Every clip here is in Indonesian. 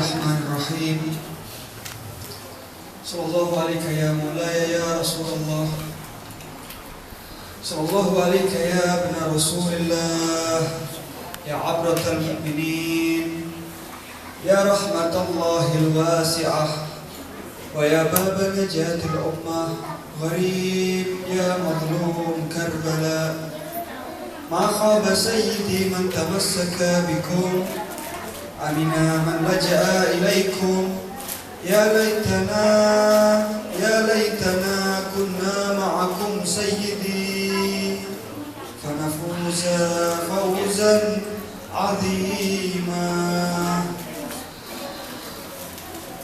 Bismillahirrahmanirrahim. Sallallahu alaika ya mulaya ya Rasulullah. Sallallahu alaika ya ibna Rasulillah. Ya abratal mu'minin. Ya rahmatallahil wasi'ah. Wa ya baba najatil ummah. Gharib ya mazlum Karbala. Ma khaba sayyidi man tamassaka bikum. Amina man laja'a ilaikum. Ya laytana kunna ma'akum sayyidi fanafuza fawzan azima.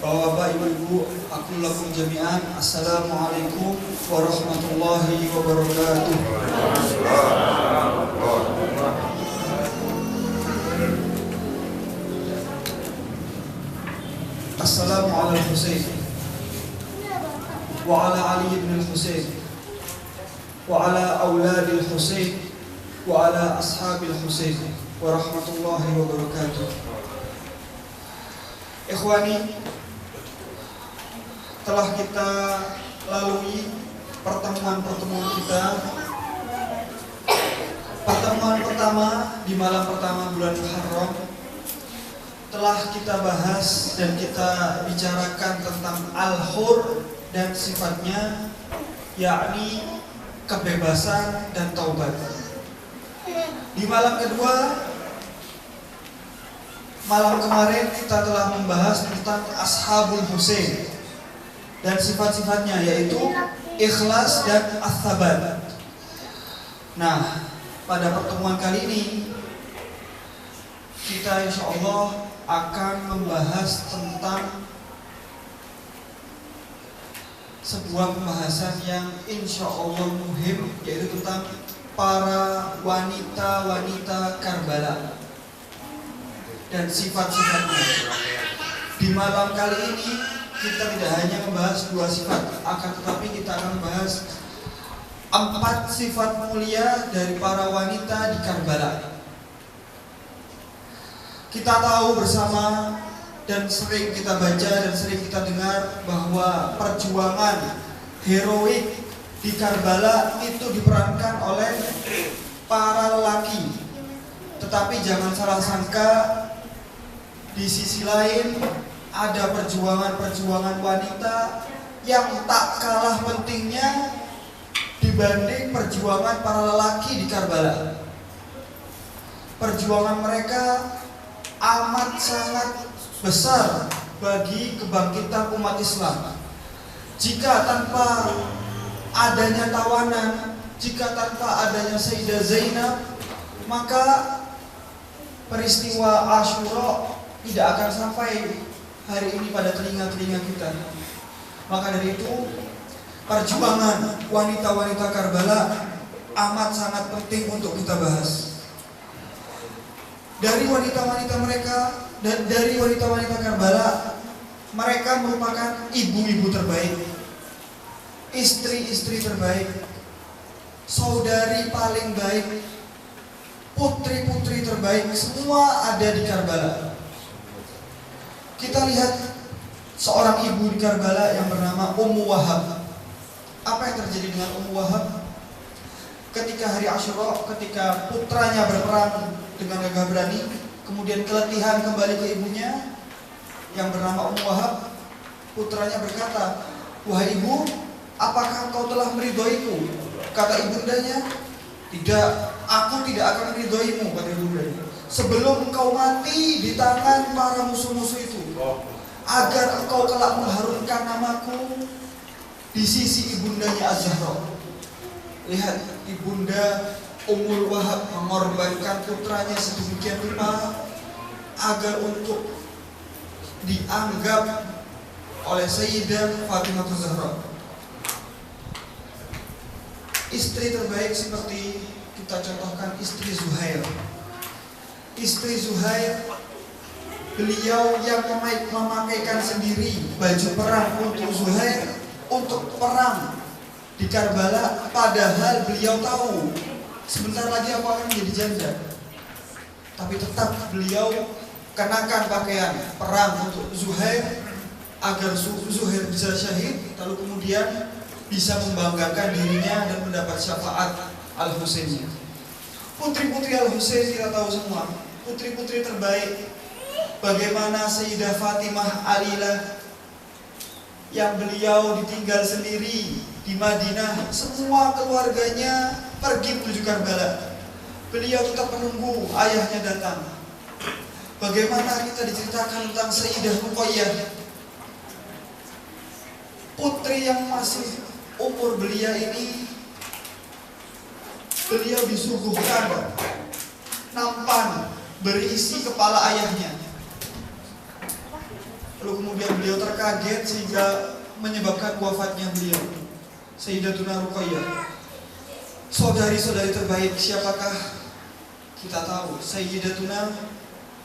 Bapak ibu aku lakum jami'an. Assalamualaikum warahmatullahi wabarakatuh. Assalamu ala al-Husayn wa ala Ali ibn al-Husayn wa ala awladi al-Husayn wa ala ashabi al-Husayn wa rahmatullahi wa barakatuh. Ikhwani, telah kita lalui pertemuan-pertemuan kita. Pertemuan pertama di malam pertama bulan Muharram telah kita bahas dan kita bicarakan tentang al-hur dan sifatnya, yakni kebebasan dan taubat. Di malam kedua, malam kemarin kita telah membahas tentang ashabul Husain dan sifat-sifatnya, yaitu ikhlas dan as-sabat. Nah, pada pertemuan kali ini kita insyaallah akan membahas tentang sebuah pembahasan yang insyaallah muhim, yaitu tentang para wanita-wanita Karbala dan sifat-sifatnya. Di malam kali ini kita tidak hanya membahas 2 sifat, akan tetapi kita akan membahas 4 sifat mulia dari para wanita di Karbala. Kita tahu bersama dan sering kita baca dan sering kita dengar bahwa perjuangan heroik di Karbala itu diperankan oleh para lelaki. Tetapi jangan salah sangka, di sisi lain ada perjuangan-perjuangan wanita yang tak kalah pentingnya dibanding perjuangan para lelaki di Karbala. Perjuangan mereka amat sangat besar bagi kebangkitan umat Islam. Jika tanpa adanya tawanan, jika tanpa adanya Sayyidah Zainab, maka peristiwa Asyura tidak akan sampai hari ini pada telinga-telinga kita. Maka dari itu, perjuangan wanita-wanita Karbala amat sangat penting untuk kita bahas. Dari wanita-wanita mereka dan dari wanita-wanita Karbala, mereka merupakan ibu-ibu terbaik, istri-istri terbaik, saudari paling baik, putri-putri terbaik, semua ada di Karbala. Kita lihat seorang ibu di Karbala yang bernama Ummu Wahab. Apa yang terjadi dengan Ummu Wahab? Ketika hari Asyura, ketika putranya berperang dengan gagah berani, kemudian keletihan kembali ke ibunya yang bernama Ummu Wahab, putranya berkata, "Wahai ibu, apakah engkau telah meridhoiku?" Kata ibundanya, "Tidak, aku tidak akan meridhoimu," kata ibundanya, "sebelum engkau mati di tangan para musuh-musuh itu, agar engkau kelak mengharumkan namaku di sisi ibundanya Az-Zahra." Lihat, ibunda Ummul Wahab mengorbankan putranya sedemikian rupa agar untuk dianggap oleh Sayyidah Fatimah Az-Zahra istri terbaik. Seperti kita contohkan istri Zuhair. Istri Zuhair, beliau yang memakaikan sendiri baju perang untuk Zuhair untuk perang di Karbala, padahal beliau tahu sebentar lagi aku akan menjadi janda. Tapi tetap beliau kenakan pakaian perang untuk Zuhair agar Zuhair bisa syahid, lalu kemudian bisa membanggakan dirinya dan mendapat syafaat Al-Husainnya. Putri-putri Al-Husain kita tahu semua, putri-putri terbaik. Bagaimana Sayyidah Fatimah Alilah yang beliau ditinggal sendiri di Madinah, semua keluarganya pergi menuju Karbala. Beliau tetap menunggu ayahnya datang. Bagaimana kita diceritakan tentang Sayyidah Ruqayyah, putri yang masih umur belia ini, beliau disuguhkan nampan berisi kepala ayahnya. Lalu kemudian beliau terkaget sehingga menyebabkan wafatnya beliau. Sayyidatuna Ruqayyah, saudari-saudari terbaik siapakah? Kita tahu Sayyidatuna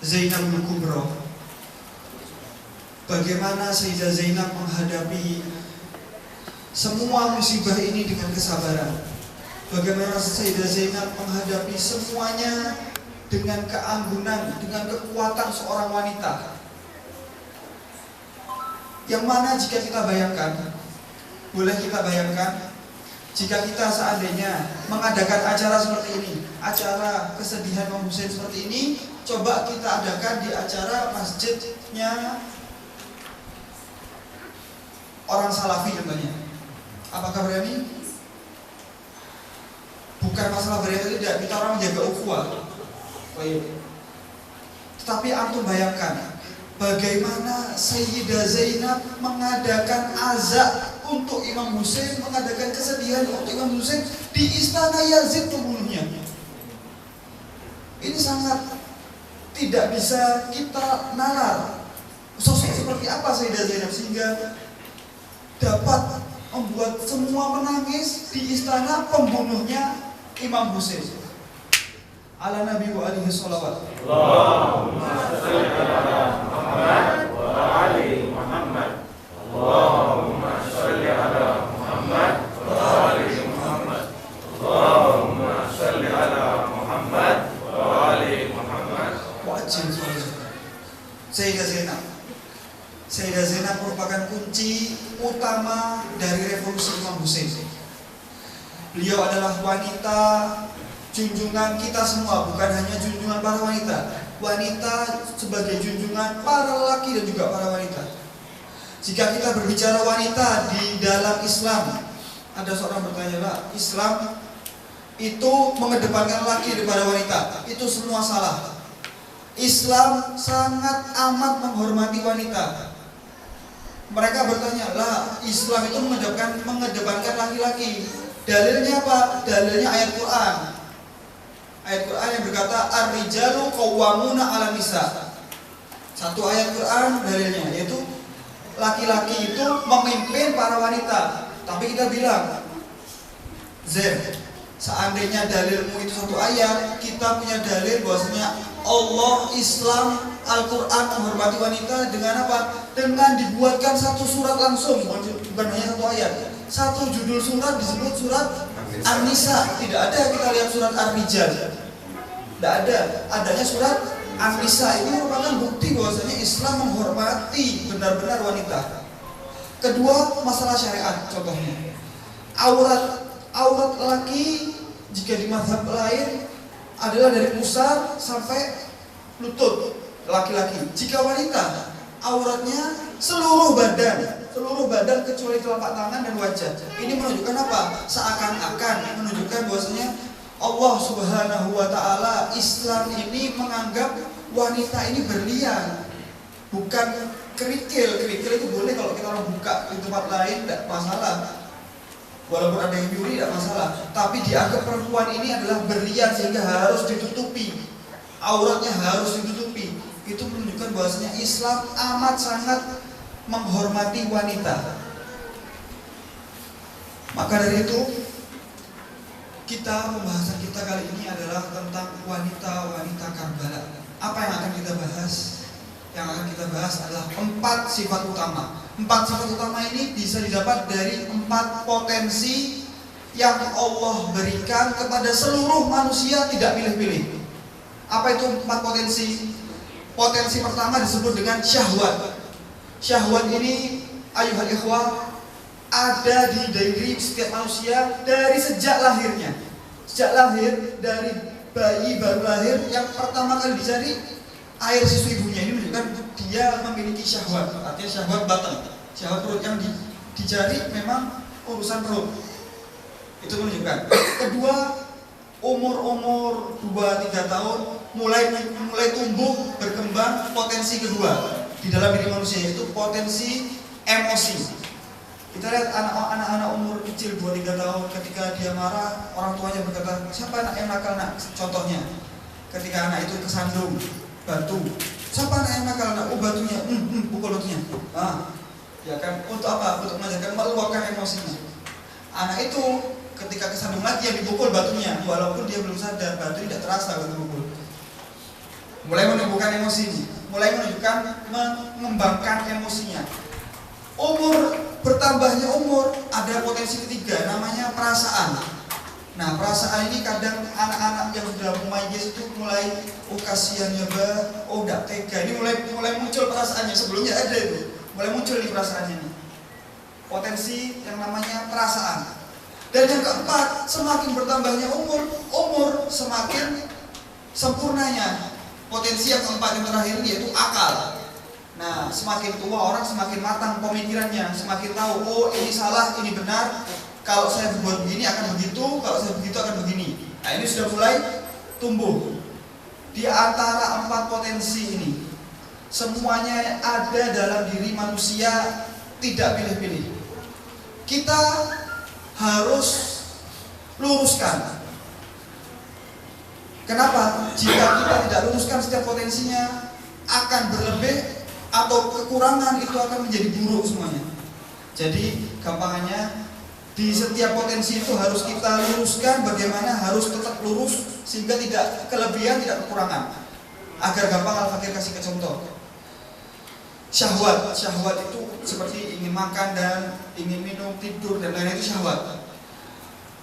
Zainabul Kubra. Bagaimana Sayyidah Zainab menghadapi semua musibah ini dengan kesabaran. Bagaimana Sayyidah Zainab menghadapi semuanya dengan keanggunan, dengan kekuatan seorang wanita. Yang mana jika kita bayangkan, boleh kita bayangkan, jika kita seandainya mengadakan acara seperti ini, acara kesedihan Imam Husain seperti ini, coba kita adakan di acara masjidnya orang Salafi contohnya. Apakah berani? Bukan masalah berani tidak, kita orang menjaga ukhuwah. Tetapi antum bayangkan bagaimana Sayyidah Zainab mengadakan azab untuk Imam Husain, mengadakan kesedihan untuk Imam Husain di istana Yazid pembunuhnya. Ini sangat tidak bisa kita nalar sosok seperti apa Sayyidah Zainab sehingga dapat membuat semua menangis di istana pembunuhnya Imam Husain. Ala Nabi wa alihi sholawat. Allahumma sholli ala Muhammad wa ali Muhammad. Allahumma sholli ala Muhammad wa ali Muhammad. Allahumma sholli ala Muhammad wa ali Muhammad. Wajib Sayyidah Zainab. Sayyidah Zainab merupakan kunci utama dari revolusi Imam Husain. Beliau adalah wanita junjungan kita semua, bukan hanya junjungan para wanita. Wanita sebagai junjungan para lelaki dan juga para wanita. Jika kita berbicara wanita di dalam Islam, ada seorang bertanya, "Pak, Islam itu mengedepankan laki daripada wanita." Itu semua salah. Islam sangat amat menghormati wanita. Mereka bertanya, "Lah, Islam itu mengedepankan laki-laki. Dalilnya apa?" Dalilnya ayat Quran. Ayat Quran yang berkata ar-rijalu qawwamuna 'alan nisa. Satu ayat Quran dalilnya yaitu laki-laki itu memimpin para wanita. Tapi kita bilang, Zen, seandainya dalilmu itu satu ayat, kita punya dalil bahwasanya Allah, Islam, Al-Quran menghormati wanita dengan apa? Dengan dibuatkan satu surat langsung, bukan hanya satu ayat. Satu judul surat disebut surat An-Nisa. Tidak ada kita lihat surat Ar-Rijal. Tidak ada. Adanya surat An-Nisa. Ini merupakan bukti bahwasanya Islam menghormati benar-benar wanita. Kedua, masalah syariat. Contohnya, aurat laki jika di mazhab lain adalah dari pusar sampai lutut laki-laki. Jika wanita, auratnya seluruh badan kecuali telapak tangan dan wajah. Ini menunjukkan apa? Seakan-akan menunjukkan bahwasanya Allah Subhanahu wa taala, Islam ini menganggap wanita ini berlian, bukan kerikil. Kerikil itu boleh kalau kita orang buka di tempat lain, tidak masalah. Walaupun ada yang nyuri tidak masalah. Tapi dianggap perempuan ini adalah berlian sehingga harus ditutupi. Auratnya harus ditutupi. Itu menunjukkan bahwasanya Islam amat sangat menghormati wanita. Maka dari itu, pembahasan kita kali ini adalah tentang wanita-wanita Karbala. Apa yang akan kita bahas? Yang akan kita bahas adalah 4 sifat utama. 4 sifat utama ini bisa didapat dari 4 potensi yang Allah berikan kepada seluruh manusia, tidak pilih-pilih. Apa itu 4 potensi? Potensi pertama disebut dengan syahwat. Syahwat ini ayuhal ikhwah ada di diri setiap manusia dari sejak lahirnya. Sejak lahir, dari bayi baru lahir, yang pertama kali dicari air susu ibunya. Ini menunjukkan dia memiliki syahwat. Artinya syahwat batang, syahwat perut yang dicari memang urusan perut. Itu menunjukkan. Kedua, umur 2-3 tahun mulai tumbuh berkembang potensi kedua di dalam diri manusia, yaitu potensi emosi. Kita lihat anak-anak umur kecil 2-3 tahun ketika dia marah, orang tuanya berkata, siapa anak yang nakal nak? Contohnya, ketika anak itu kesandung batu, siapa anak yang nakal nak? Oh batunya, pukul batunya. Ya kan, untuk apa? Untuk mengajarkan meluapkan emosinya. Anak itu ketika kesandung lagi yang dipukul batunya, walaupun dia belum sadar, batu tidak terasa waktu dipukul. Mulai menumbuhkan emosinya, mulai menunjukkan mengembangkan emosinya. Bertambahnya umur, ada potensi ketiga namanya perasaan. Nah, perasaan ini kadang anak-anak yang sudah mumayyiz itu mulai kasihan ya bah, enggak tega. Ini mulai muncul perasaannya, sebelumnya ada itu. Mulai muncul nih perasaannya nih. Potensi yang namanya perasaan. Dan yang keempat, semakin bertambahnya umur semakin sempurnanya. Potensi yang keempat yang terakhir yaitu akal. Nah, semakin tua orang semakin matang pemikirannya, semakin tahu, oh ini salah, ini benar. Kalau saya berbuat begini akan begitu, kalau saya begitu akan begini. Nah, ini sudah mulai tumbuh. Di antara 4 potensi ini, semuanya ada dalam diri manusia, tidak pilih-pilih. Kita harus luruskan. Kenapa? Jika kita tidak luruskan setiap potensinya, akan berlebih atau kekurangan itu akan menjadi buruk semuanya. Jadi gampangannya di setiap potensi itu harus kita luruskan, bagaimana harus tetap lurus sehingga tidak kelebihan, tidak kekurangan. Agar gampang Al-Fakir kasih ke contoh. Syahwat itu seperti ingin makan dan ingin minum, tidur dan lain-lain, itu syahwat.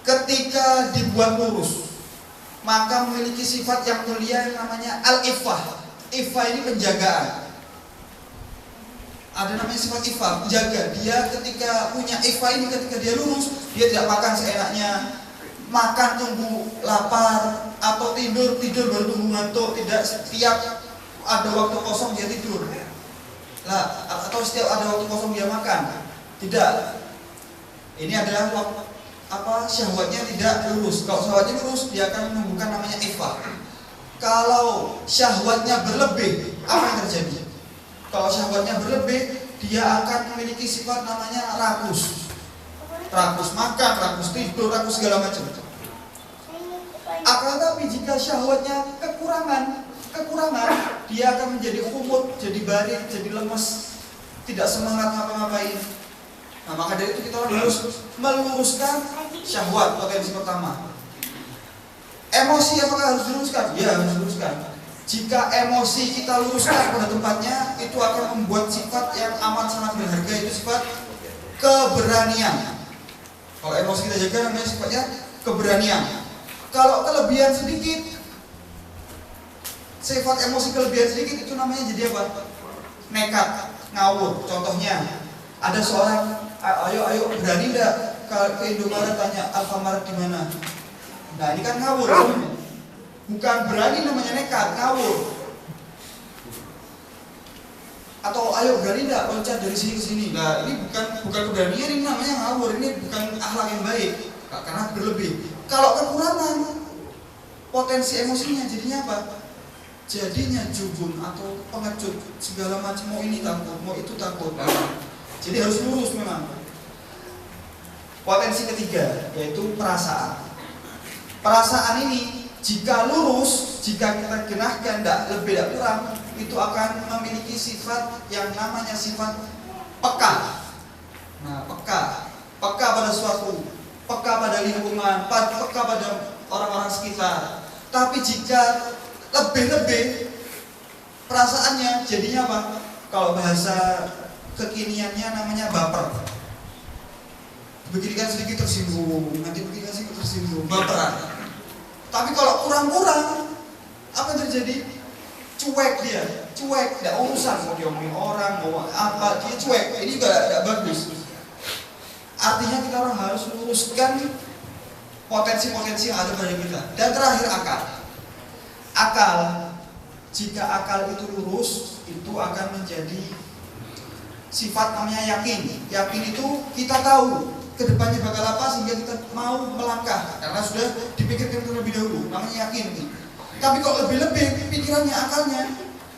Ketika dibuat lurus, maka memiliki sifat yang mulia yang namanya al-iffah. Iffah ini penjagaan. Ada namanya sifat iffah, menjaga. Dia ketika punya iffah ini, ketika dia lurus, dia tidak makan seenaknya, makan tunggu lapar, atau tidur baru tunggu ngantuk. Tidak setiap ada waktu kosong dia tidur lah, atau setiap ada waktu kosong dia makan. Tidak. Ini adalah syahwatnya tidak lurus. Kalau syahwatnya lurus, dia akan menumbuhkan namanya iffah. Kalau syahwatnya berlebih, apa yang terjadi? Kalau syahwatnya berlebih, dia akan memiliki sifat namanya rakus. Rakus makan, rakus tidur, rakus segala macam. Akan tapi jika syahwatnya kekurangan, dia akan menjadi khumut, jadi barin, jadi lemes, tidak semangat ngapa-ngapain. Nah, maka dari itu kita harus meluruskan syahwat, potensi pertama. Emosi apakah harus diluruskan? Ya, harus diluruskan. Jika emosi kita luruskan pada tempatnya, itu akan membuat sifat yang amat sangat berharga, itu sifat keberanian. Kalau emosi kita jaga, namanya sifatnya keberanian. Kalau kelebihan sedikit, sifat emosi kelebihan sedikit, itu namanya jadi apa? Nekat, ngawur. Contohnya, ada seorang, ayo berani enggak ke Indomaret, tanya Alfamart di mana? Nah, ini kan ngawur sebenarnya. Bukan berani, namanya nekat, ngawur. Atau ayo berani enggak loncat dari sini ke sini. Nah, ini bukan keberanian, ini namanya ngawur. Ini bukan akhlak yang baik, karena berlebih. Kalau kekurangan potensi emosinya, jadinya apa? Jadinya jubun atau pengecut, segala macam, mau ini takut, mau itu takut. Jadi harus lurus memang. Potensi ketiga yaitu perasaan. Perasaan ini jika lurus, jika kita genahkan tidak lebih tidak kurang, itu akan memiliki sifat yang namanya sifat peka. Nah, peka pada suatu, peka pada lingkungan, peka pada orang-orang sekitar. Tapi jika lebih perasaannya, jadinya apa? Kalau bahasa kekiniannya namanya baper. Begini kan sedikit tersinggung, nanti begini kan sedikit tersinggung, baperan. Tapi kalau kurang-kurang, apa yang terjadi? cuek dia, cuek, tidak urusan mau diomongin orang, mau apa, dia cuek. Ini juga tidak bagus. Artinya kita orang harus luruskan potensi-potensi yang ada pada kita. Dan terakhir akal. Akal, jika akal itu lurus, itu akan menjadi sifat namanya yakin. Yakin itu kita tahu kedepannya bakal apa sehingga kita mau melangkah karena sudah dipikirkan terlebih dahulu. Namanya yakin. Tapi kok lebih-lebih pikirannya, akalnya,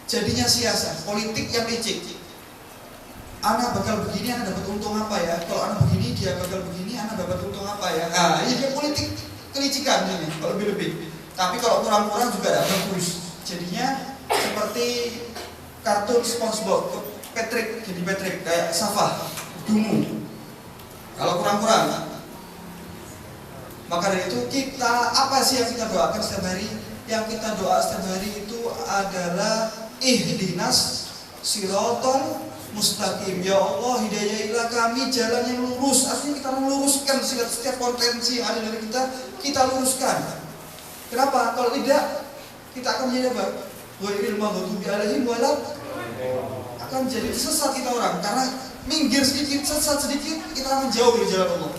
jadinya siasat, politik yang licik. Anak bakal begini, anak dapat untung apa ya? Kalau anak begini, dia bakal begini, anak dapat untung apa ya? Nah, ini dia politik kelicikan ini, kalau lebih-lebih. Tapi kalau kurang-kurang juga tidak bagus. Jadinya seperti kartun SpongeBob, Patrick, jadi Patrick kayak Safah, Dungu. Kalau kurang-kurang, maka dari itu kita apa sih yang kita doakan setiap hari? Yang kita doa setiap hari itu adalah ihdinas siratal mustaqim. Ya Allah, hidayailah kami jalan yang lurus. Artinya kita meluruskan setiap potensi yang ada dari kita luruskan. Kenapa? Kalau tidak, kita akan menjadi apa? Ghairil maghdubi alaihim walad, akan jadi sesat kita orang. Karena minggir sedikit, sesat sedikit, kita akan jauh dari jalan Allah.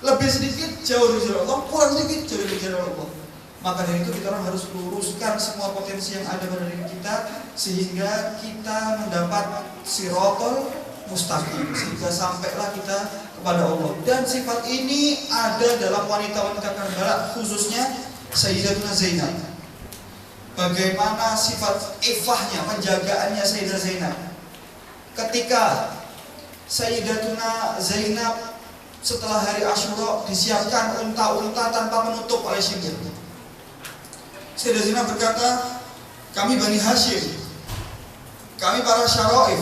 Lebih sedikit, jauh dari jalan Allah. Kurang sedikit, jauh dari jalan Allah. Maka dari itu kita orang harus luruskan semua potensi yang ada pada diri kita sehingga kita mendapat sirotol mustaqim, sehingga sampailah kita kepada Allah. Dan sifat ini ada dalam wanita-wanita Karbala, khususnya Sayyidatuna Zainab. Bagaimana sifat ifahnya, penjagaannya Sayyidah Zainab. Ketika Sayyidatuna Zainab setelah hari Asyura disiapkan unta-unta tanpa menutup oleh Syimir. Sayyidah Zainab berkata, kami Bani Hashim, kami para Syara'if,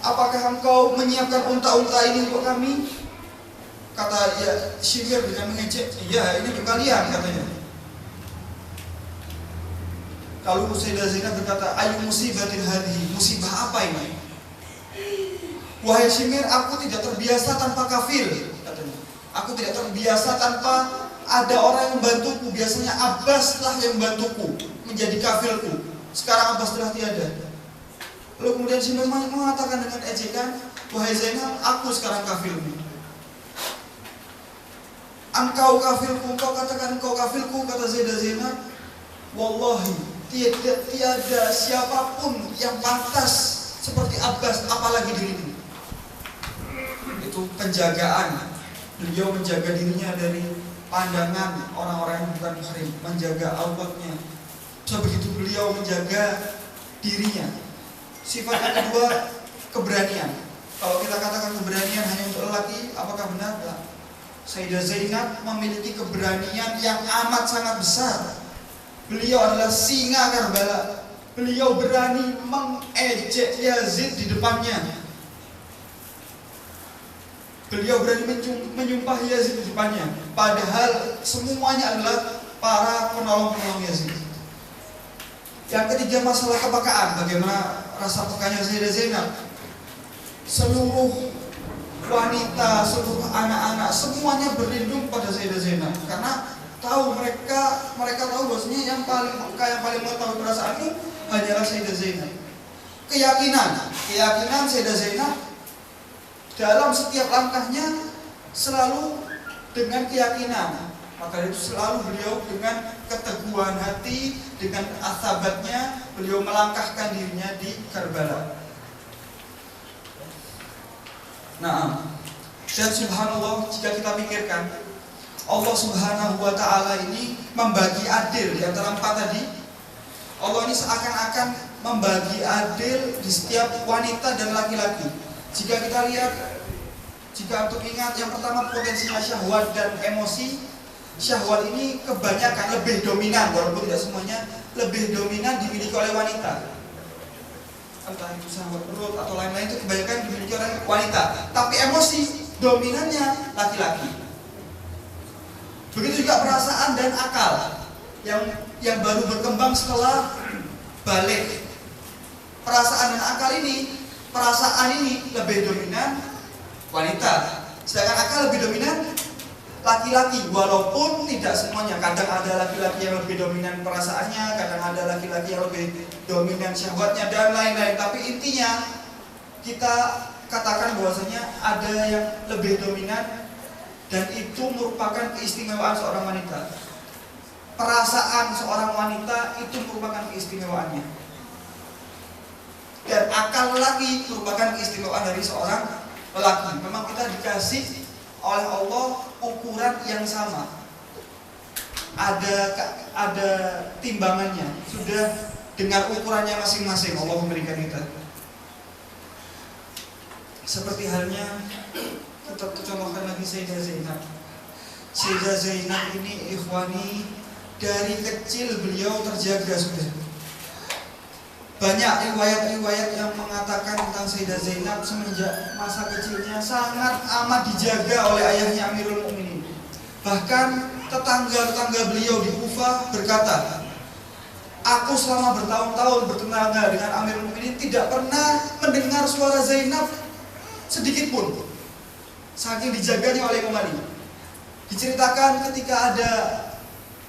apakah engkau menyiapkan unta-unta ini untuk kami? Kata ya Syimir dengan mengejek, iya ini untuk kalian katanya. Lalu Sayyidah Zainab berkata, ayu musibatin hadhi, musibah apa ini? Wahai Syimir, aku tidak terbiasa tanpa kafil, katanya. Aku tidak terbiasa tanpa ada orang yang membantuku. Biasanya Abbas lah yang membantuku menjadi kafilku. Sekarang Abbas telah tiada. Lalu kemudian Syimir mengatakan dengan ejekan, wahai Zainab, aku sekarang kafilmu. Engkau kafilku, engkau katakan engkau kafilku, kata Sayyidah Zainab. Wallahi, tiada siapapun yang pantas seperti Abbas, apalagi dirimu. Itu penjagaan. Beliau menjaga dirinya dari pandangan orang-orang yang bukan muhrim, menjaga auratnya. Sebegitu beliau menjaga dirinya. Sifat yang kedua, keberanian. Kalau kita katakan keberanian hanya untuk lelaki, apakah benar? Tidak. Sayyidah Zainab memiliki keberanian yang amat sangat besar. Beliau adalah singa Karbala. Beliau berani mengejek Yazid di depannya. Beliau berani menyumpah Yazid di depannya. Padahal semuanya adalah para penolong-penolong Yazid. Yang ketiga, masalah kepekaan. Bagaimana rasa pekanya Sayyidah Zainab? Seluruh wanita, seluruh anak-anak, semuanya berlindung pada Sayyidah Zainab. Karena tahu mereka tahu bahwasanya yang paling peka, yang paling mengetahui perasaanmu hanyalah Sayyidah Zainab. Keyakinan Sayyidah Zainab dalam setiap langkahnya selalu dengan keyakinan. Maka itu selalu beliau dengan keteguhan hati, dengan asabatnya beliau melangkahkan dirinya di Karbala. Nah, dan subhanallah, jika kita pikirkan, Allah Subhanahu wa Ta'ala ini membagi adil di antara empat tadi. Allah ini seakan-akan membagi adil di setiap wanita dan laki-laki. Jika kita lihat, jika untuk ingat, yang pertama potensinya syahwat dan emosi. Syahwat ini kebanyakan lebih dominan, walaupun tidak semuanya, lebih dominan dimiliki oleh wanita. Entah itu syahwat perut atau lain-lain, itu kebanyakan dimiliki oleh wanita. Tapi emosi dominannya laki-laki. Begitu juga perasaan dan akal yang baru berkembang setelah balik. Perasaan dan akal ini, perasaan ini lebih dominan wanita, sedangkan akal lebih dominan laki-laki, walaupun tidak semuanya. Kadang ada laki-laki yang lebih dominan perasaannya, kadang ada laki-laki yang lebih dominan syahwatnya dan lain-lain. Tapi intinya kita katakan bahwasanya ada yang lebih dominan, dan itu merupakan keistimewaan seorang wanita. Perasaan seorang wanita itu merupakan keistimewaannya, dan akal lelaki merupakan keistimewaan dari seorang lelaki. Memang kita dikasih oleh Allah ukuran yang sama, ada timbangannya, sudah dengan ukurannya masing-masing Allah memberikan kita. Seperti halnya kita contohkan lagi Sayyidah Zainab. Sayyidah Zainab ini ikhwani, dari kecil beliau terjaga sudah. Banyak riwayat-riwayat yang mengatakan tentang Sayyidah Zainab semenjak masa kecilnya sangat amat dijaga oleh ayahnya Amirul Mukminin. Bahkan tetangga-tetangga beliau di Kufah berkata, aku selama bertahun-tahun bertetangga dengan Amirul Mukminin tidak pernah mendengar suara Zainab sedikit pun, saking dijaganya oleh Imam Ali. Diceritakan ketika ada,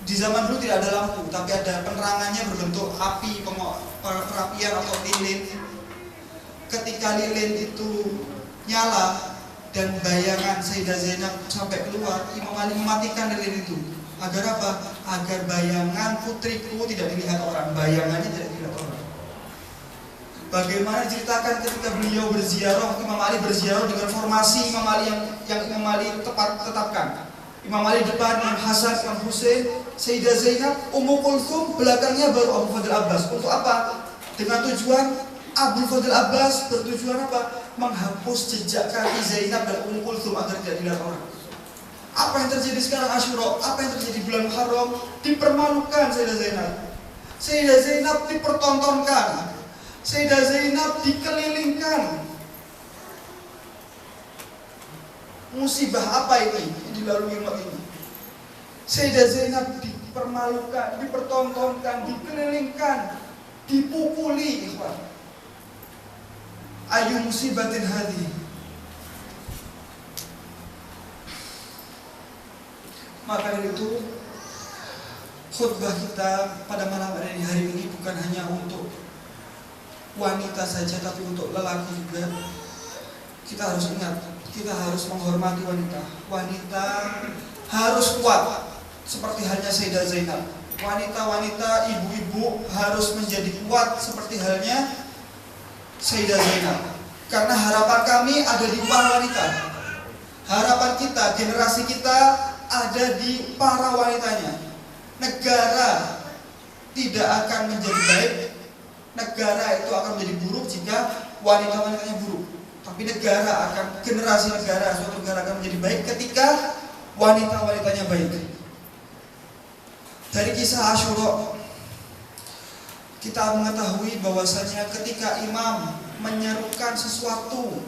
di zaman dulu tidak ada lampu, tapi ada penerangannya berbentuk api, perapian atau lilin. Ketika lilin itu nyala dan bayangan Sayyidah Zainab sampai keluar, Imam Ali mematikan lilin itu. Agar apa? Agar bayangan putriku tidak dilihat orang, bayangannya tidak dilihat orang. Bagaimana diceritakan ketika beliau berziarah, Imam Ali berziarah dengan formasi Imam Ali yang Imam Ali tetapkan. Imam Ali depan, Imam Hasan, Imam Husain, Sayyidah Zainab, Ummu Kulthum, belakangnya baru Abu Fadl Abbas. Untuk apa? Dengan tujuan Abu Fadl Abbas bertujuan apa? Menghapus jejak kaki Zainab dan Ummu Kulthum agar tidak dilihat orang. Apa yang terjadi sekarang Asyura? Apa yang terjadi bulan Muharram? Dipermalukan Sayyidah Zainab. Sayyidah Zainab dipertontonkan. Sayyidah Zainab dikelilingkan. Musibah apa ini yang dilalui umat ini? Sayyidah Zainab dipermalukan, dipertontonkan, dikelilingkan, dipukuli, ikhwan. Ayu musibatin hadhi. Maka dari itu khutbah kita pada malam hari ini bukan hanya untuk wanita saja, tapi untuk lelaki juga. Kita harus ingat, kita harus menghormati wanita. Wanita harus kuat seperti halnya Sayyidah Zainab. Wanita-wanita, ibu-ibu harus menjadi kuat seperti halnya Sayyidah Zainab. Karena harapan kami ada di para wanita. Harapan kita, generasi kita ada di para wanitanya. Negara tidak akan menjadi baik, negara itu akan menjadi buruk jika wanita-wanitanya buruk. Tapi negara akan, generasi negara, suatu negara akan menjadi baik ketika wanita-wanitanya baik. Dari kisah Asyura kita mengetahui bahwasanya ketika imam menyerukan sesuatu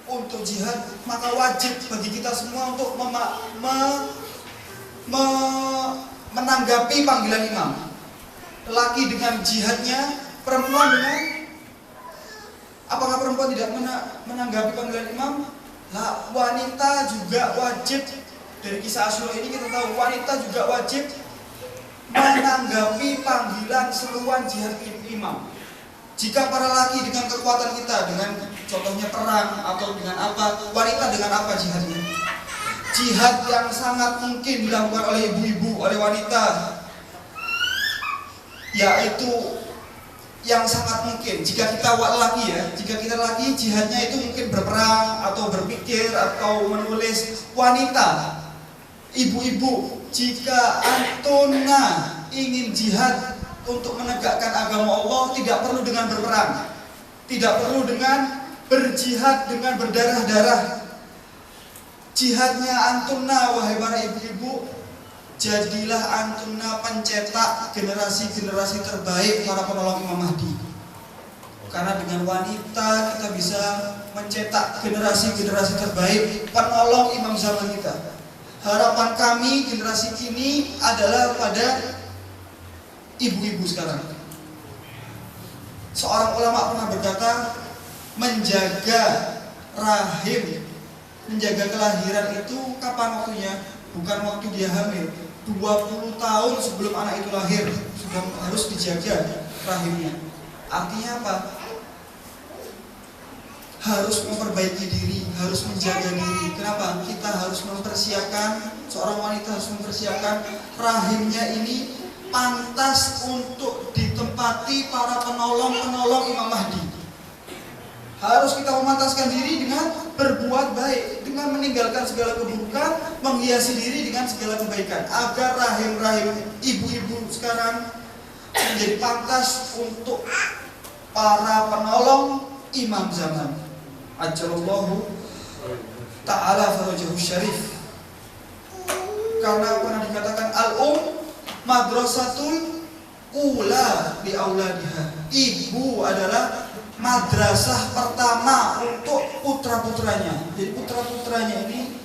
untuk jihad, maka wajib bagi kita semua untuk menanggapi panggilan imam. Lelaki dengan jihadnya, perempuan dengan, apakah perempuan tidak menanggapi panggilan imam? Lah, wanita juga wajib. Dari kisah Asyura ini kita tahu wanita juga wajib menanggapi panggilan seruan jihad imam. Jika para laki dengan kekuatan kita, dengan contohnya perang atau dengan apa, wanita dengan apa jihadnya? Jihad yang sangat mungkin dilakukan oleh ibu-ibu, oleh wanita, yaitu yang sangat mungkin jika kita laki ya, jika kita laki jihadnya itu mungkin berperang atau berpikir atau menulis. Wanita, ibu-ibu, jika antuna ingin jihad untuk menegakkan agama Allah, tidak perlu dengan berperang, tidak perlu dengan berjihad dengan berdarah-darah. Jihadnya antuna, wahai para ibu-ibu, jadilah antuna pencetak generasi-generasi terbaik para penolong Imam Mahdi. Karena dengan wanita kita bisa mencetak generasi-generasi terbaik penolong imam zaman kita. Harapan kami generasi kini adalah pada ibu-ibu sekarang. Seorang ulama pernah berkata, menjaga rahim, menjaga kelahiran itu kapan waktunya? bukan waktu dia hamil. 20 tahun sebelum anak itu lahir sudah harus dijaga rahimnya. Artinya apa? Harus memperbaiki diri, harus menjaga diri. Kenapa? Kita harus mempersiapkan, seorang wanita harus mempersiapkan rahimnya ini pantas untuk ditempati para penolong-penolong Imam Mahdi. Harus kita memantaskan diri dengan berbuat baik, dengan meninggalkan segala keburukan, menghiasi diri dengan segala kebaikan, agar rahim-rahim ibu-ibu sekarang menjadi pantas untuk para penolong imam zaman. Ajallallahu ta'ala farajahu syarif. Karena pernah dikatakan madrasatul ula li auladiha. Ibu adalah madrasah pertama untuk putra-putranya. Jadi putra-putranya ini,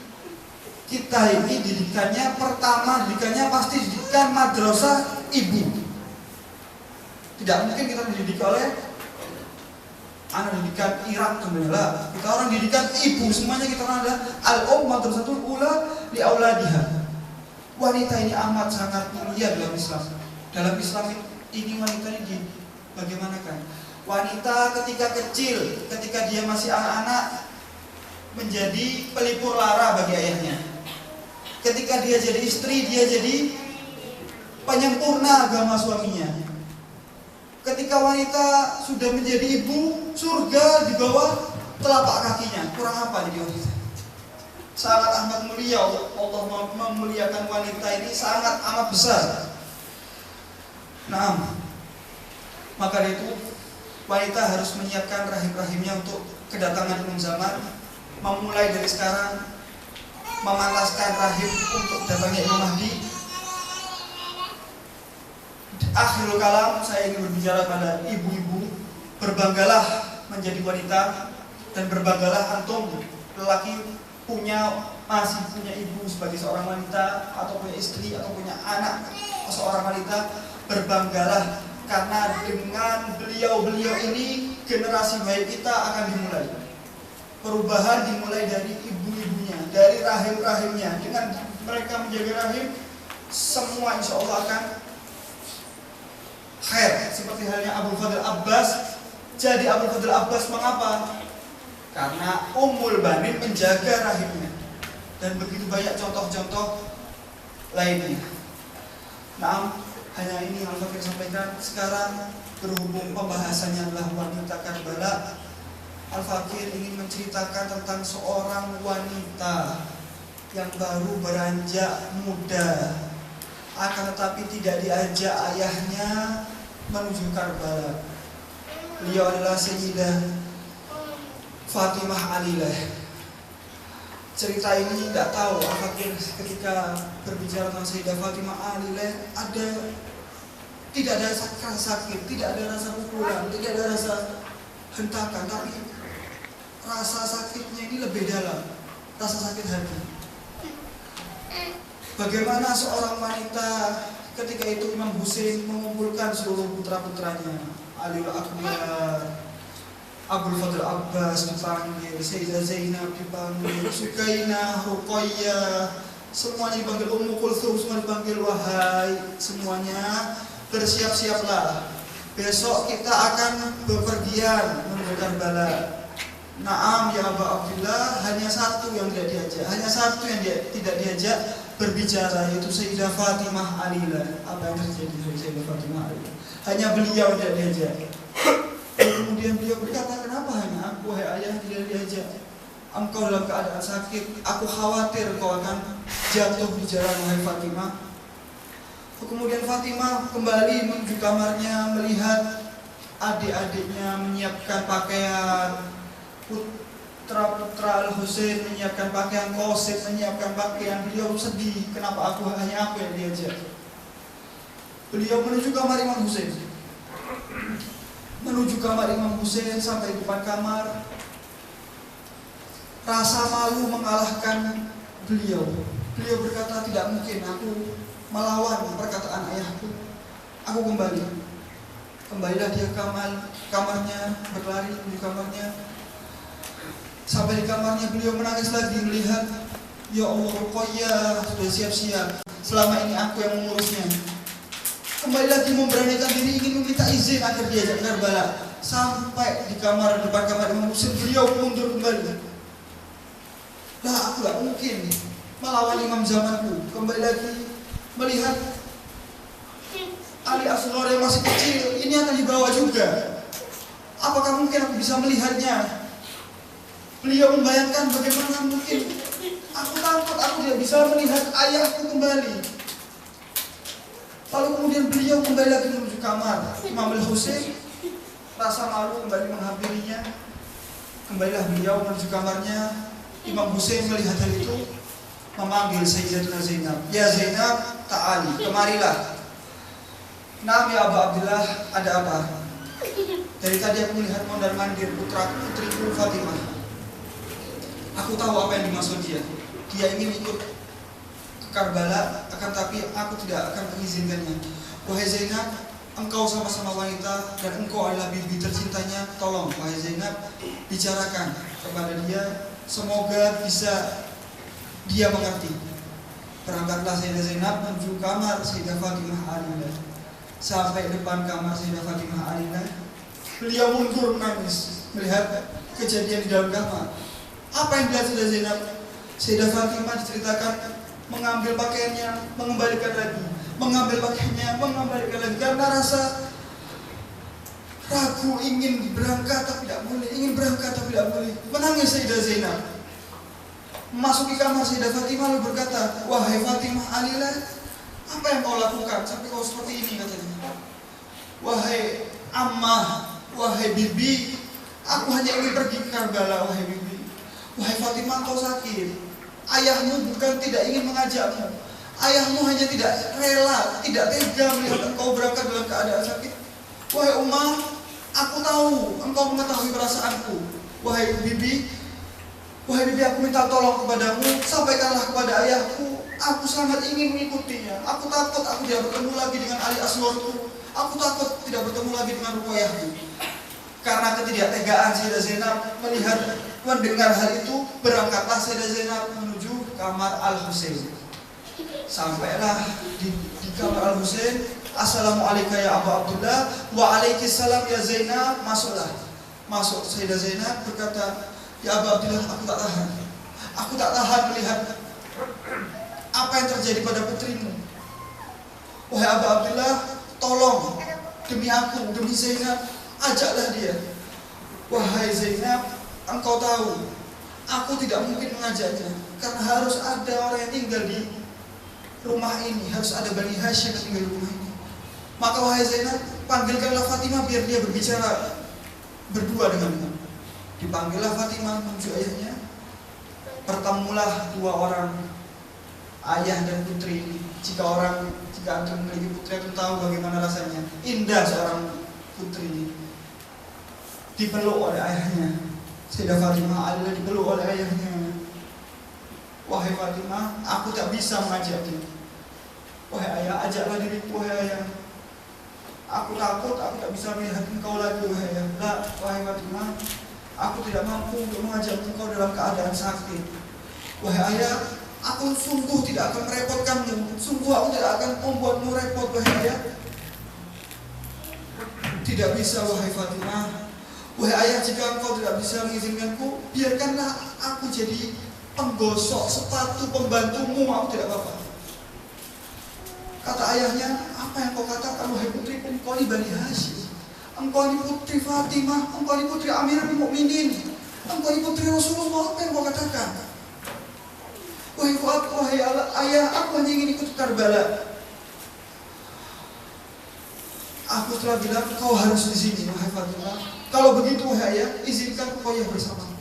kita ini didikannya pertama, didikannya pasti didikan madrasah ibu. Tidak mungkin kita dididik oleh anak didikan Irak kemudian. Kita orang didikan ibu, semuanya kita orang ada madrasatul ula li auladiha. Wanita ini amat sangat mulia dalam Islam. Dalam Islam ini wanita ini bagaimanakan? Wanita ketika kecil, ketika dia masih anak-anak, menjadi pelipur lara bagi ayahnya. Ketika dia jadi istri, dia jadi penyempurna agama suaminya. Ketika wanita sudah menjadi ibu, surga di bawah telapak kakinya. Kurang apa jadi wanita? Sangat amat mulia. Allah memuliakan wanita ini sangat amat besar. Nah, maka itu wanita harus menyiapkan rahim-rahimnya untuk kedatangan imam zaman. Memulai dari sekarang, memantaskan rahim untuk datangnya Imam Mahdi. Akhirul kalam, saya ingin berbicara pada ibu-ibu. Berbanggalah menjadi wanita, dan berbanggalah antum lelaki masih punya ibu sebagai seorang wanita, atau punya istri, atau punya anak seorang wanita. Berbanggalah, karena dengan beliau-beliau ini generasi baik kita akan dimulai. Perubahan dimulai dari ibu-ibunya, dari rahim-rahimnya. Dengan mereka menjaga rahim, semua insya Allah akan khair. Seperti halnya Abul Fadl Abbas. Jadi Abul Fadl Abbas mengapa? Karena Ummul Banin menjaga rahimnya. Dan begitu banyak contoh-contoh lainnya. Nah, hanya ini yang Al-Fakir sampaikan. Sekarang berhubung pembahasannya adalah wanita Karbala, Al-Fakir ingin menceritakan tentang seorang wanita yang baru beranjak muda, akan tetapi tidak diajak ayahnya menuju Karbala. Beliau adalah Sayyidah Fatimah Alilah. Cerita ini tidak tahu Al-Fakir ketika berbicara tentang Sayyidah Fatimah Alilah tidak ada rasa sakit, tidak ada rasa pukulan, tidak ada rasa hentakan, tapi rasa sakitnya ini lebih dalam, rasa sakit hati. Bagaimana seorang wanita ketika itu Imam Husain mengumpulkan seluruh putra-putranya, Aliul Akbar, Abul Fadl Abbas dipanggil, Sayyidah Zainab dipanggil, Sukainah, Ruqayyah, semuanya dipanggil, Ummu Kulthum semua dipanggil. Wahai semuanya, bersiap-siaplah, besok kita akan bepergian menuju Karbala. Naam ya Abu Abdullah, hanya satu yang tidak diajak, hanya satu yang tidak diajak berbicara, yaitu Sayyidah Fatimah Alilah. Apa yang terjadi dari Sayyidah Fatimah Alilah? Hanya beliau tidak diajak. Kemudian beliau berkata, kenapa hanya aku, wahai ayah, tidak diajak? Engkau dalam keadaan sakit, aku khawatir kau akan jatuh di jalan, wahai Fatimah. Kemudian Fatimah kembali menuju kamarnya, melihat adik-adiknya menyiapkan pakaian, putra-putra Al-Husain menyiapkan pakaian, Qasim menyiapkan pakaian. Beliau sedih, kenapa hanya aku yang diajak? Beliau menuju kamar Imam Husain. Menuju kamar Imam Husain, sampai depan kamar, rasa malu mengalahkan beliau. Beliau berkata, tidak mungkin aku melawan perkataan ayahku. Aku kembali. Kembalilah dia ke kamarnya, berlari menuju kamarnya. Sampai di kamarnya beliau menangis lagi melihat Ya Allah, Ruqayyah sudah siap-siap. Selama ini aku yang mengurusnya. Kembali lagi memberanikan diri ingin meminta izin agar diajak ke Karbala. Sampai di depan kamar Imam Husain, beliau mundur kembali. Lah, aku gak mungkin melawan imam zamanku. Kembali lagi melihat Ali Asghar yang masih kecil, ini akan dibawa juga. Apakah mungkin aku bisa melihatnya? Beliau membayangkan bagaimana mungkin aku takut aku tidak bisa melihat ayahku kembali. Lalu kemudian beliau kembali lagi menuju kamar Imam Al-Husain. Rasa malu kembali menghampirinya. Kembalilah beliau menuju kamarnya. Imam Husain melihat hal itu, memanggil Sayyidatuna Zainab. Ya Zainab, ta'ali, kemarilah. Naam ya Abu Abdullah, ada apa? Dari tadi aku melihat mondar-mandir putriku Fatimah. Aku tahu apa yang dimaksud dia. Dia ingin ikut ke Karbala, akan tapi aku tidak akan mengizinkannya. Wahai Zainab, engkau sama-sama wanita dan engkau adalah bibi tercintanya. Tolong, wahai Zainab, bicarakan kepada dia. Semoga bisa dia mengerti. Berangkatlah Sayyidah Zainab menuju kamar Sayyidah Fatimah Alina. Sampai depan kamar Sayyidah Fatimah Alina, beliau mundur menangis melihat kejadian di dalam kamar. Apa yang dilihat Sayyidah Zainab? Sayyidah Fatimah diceritakan mengambil pakaiannya, mengembalikan lagi, mengambil pakaiannya, mengembalikan lagi, karena rasa ragu, ingin berangkat tapi tidak boleh, ingin berangkat tapi tidak boleh. Menangis Sayyidah Zainab. Memasuki kamar Sayyidah Fatimah lalu berkata, wahai Fatimah Alila, apa yang kau lakukan sampai kau seperti ini, katanya. Wahai Ammah, wahai Bibi, aku hanya ingin pergi ke Karbala, wahai Bibi. Wahai Fatimah, kau sakit. Ayahmu bukan tidak ingin mengajakmu. Ayahmu hanya tidak rela, tidak tega melihat engkau berangkat dalam keadaan sakit. Wahai Ummah, aku tahu engkau mengetahui perasaanku. Wahai Bibi, aku minta tolong kepadamu, sampaikanlah kepada ayahku. Aku sangat ingin mengikutinya. Aku takut aku tidak bertemu lagi dengan Ali Asghorku. Aku takut tidak bertemu lagi dengan Ruqayyahku. Karena ketidaktegaan Sayyidah Zainab mendengar hal itu, berangkatlah Sayyidah Zainab menuju kamar Al-Husain. Sampailah di kamar Al-Husain. Assalamualaikum ya Abu Abdullah. Waalaikumsalam ya Zainab. Masuk Sayyidah Zainab berkata, ya Abu Abdullah, aku tak tahan. Aku tak tahan melihat apa yang terjadi pada putrimu. Wahai Abu Abdullah, tolong demi aku, demi Zainab, ajaklah dia. Wahai Zainab, engkau tahu aku tidak mungkin mengajaknya, karena harus ada orang yang tinggal di rumah ini, harus ada Bani Hashim yang tinggal di rumah ini. Maka wahai Zainab, panggilkanlah Fatimah biar dia berbicara berdua denganmu. Dipanggillah Fatimah menuju ayahnya. Pertemulah dua orang, ayah dan putri. Jika antum memiliki putri, antum tahu bagaimana rasanya. Indah seorang putri ini. Dipeluk oleh ayahnya. Sayyidah Fatimah Alila dipeluk oleh ayahnya. Wahai Fatimah, aku tak bisa mengajaknya. Wahai ayah, ajaklah diriku, wahai ayah. Aku takut, aku tak bisa melihat engkau lagi, wahai ayah. Lah, wahai Fatimah, aku tidak mampu untuk mengajak engkau dalam keadaan sakit. Wahai ayah, aku sungguh tidak akan merepotkanmu. Sungguh aku tidak akan membuatmu repot, wahai ayah. Tidak bisa, wahai Fatimah. Wahai ayah, jika engkau tidak bisa mengizinkanku, biarkanlah aku jadi penggosok sepatu pembantumu, aku tidak apa-apa. Kata ayahnya, apa yang kau katakan, wahai putriku? Engkau ini Bani Hashim, engkau ini putri Fatimah, engkau ini putri Amirul Mukminin, engkau ini putri Rasulullah. Apa yang kau katakan? Wahai ayah, aku hanya ingin ikut Karbala. Aku telah bilang kau harus di sini, wahai Fatimah. Kalau begitu, wahai ayah, izinkan Ruqayyah bersamaku.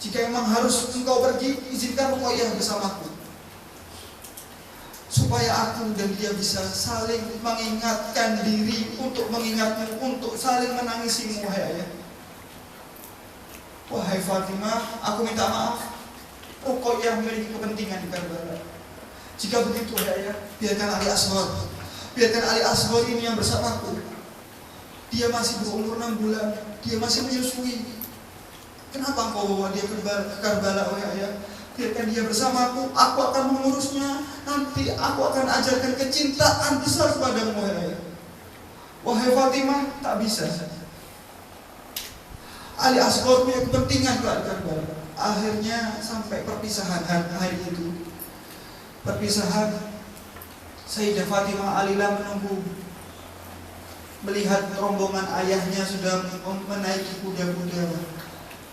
Jika memang harus engkau pergi, izinkan Ruqayyah bersamaku, supaya aku dan dia bisa saling mengingatkan diri, untuk mengingatmu, untuk saling menangisimu, wahai ayah. Wahai Fatimah, aku minta maaf, Ruqayyah memiliki kepentingan di Karbala. Jika begitu, wahai ayah, biarkan Ali Asghar ini yang bersamaku. Dia masih berumur 6 bulan, dia masih menyusui. Kenapa engkau bawa dia ke Karbala, wahai ayah? biarkan dia bersamaku, aku akan mengurusnya, nanti aku akan ajarkan kecintaan besar kepadamu wahai ayah. Wahai Fatimah, tak bisa. Ali Asghar punya kepentingan ke Karbala. Akhirnya sampai perpisahan hari itu. Perpisahan, Sayyidah Fatimah Alilah menunggu, melihat rombongan ayahnya sudah menaiki kuda-kuda,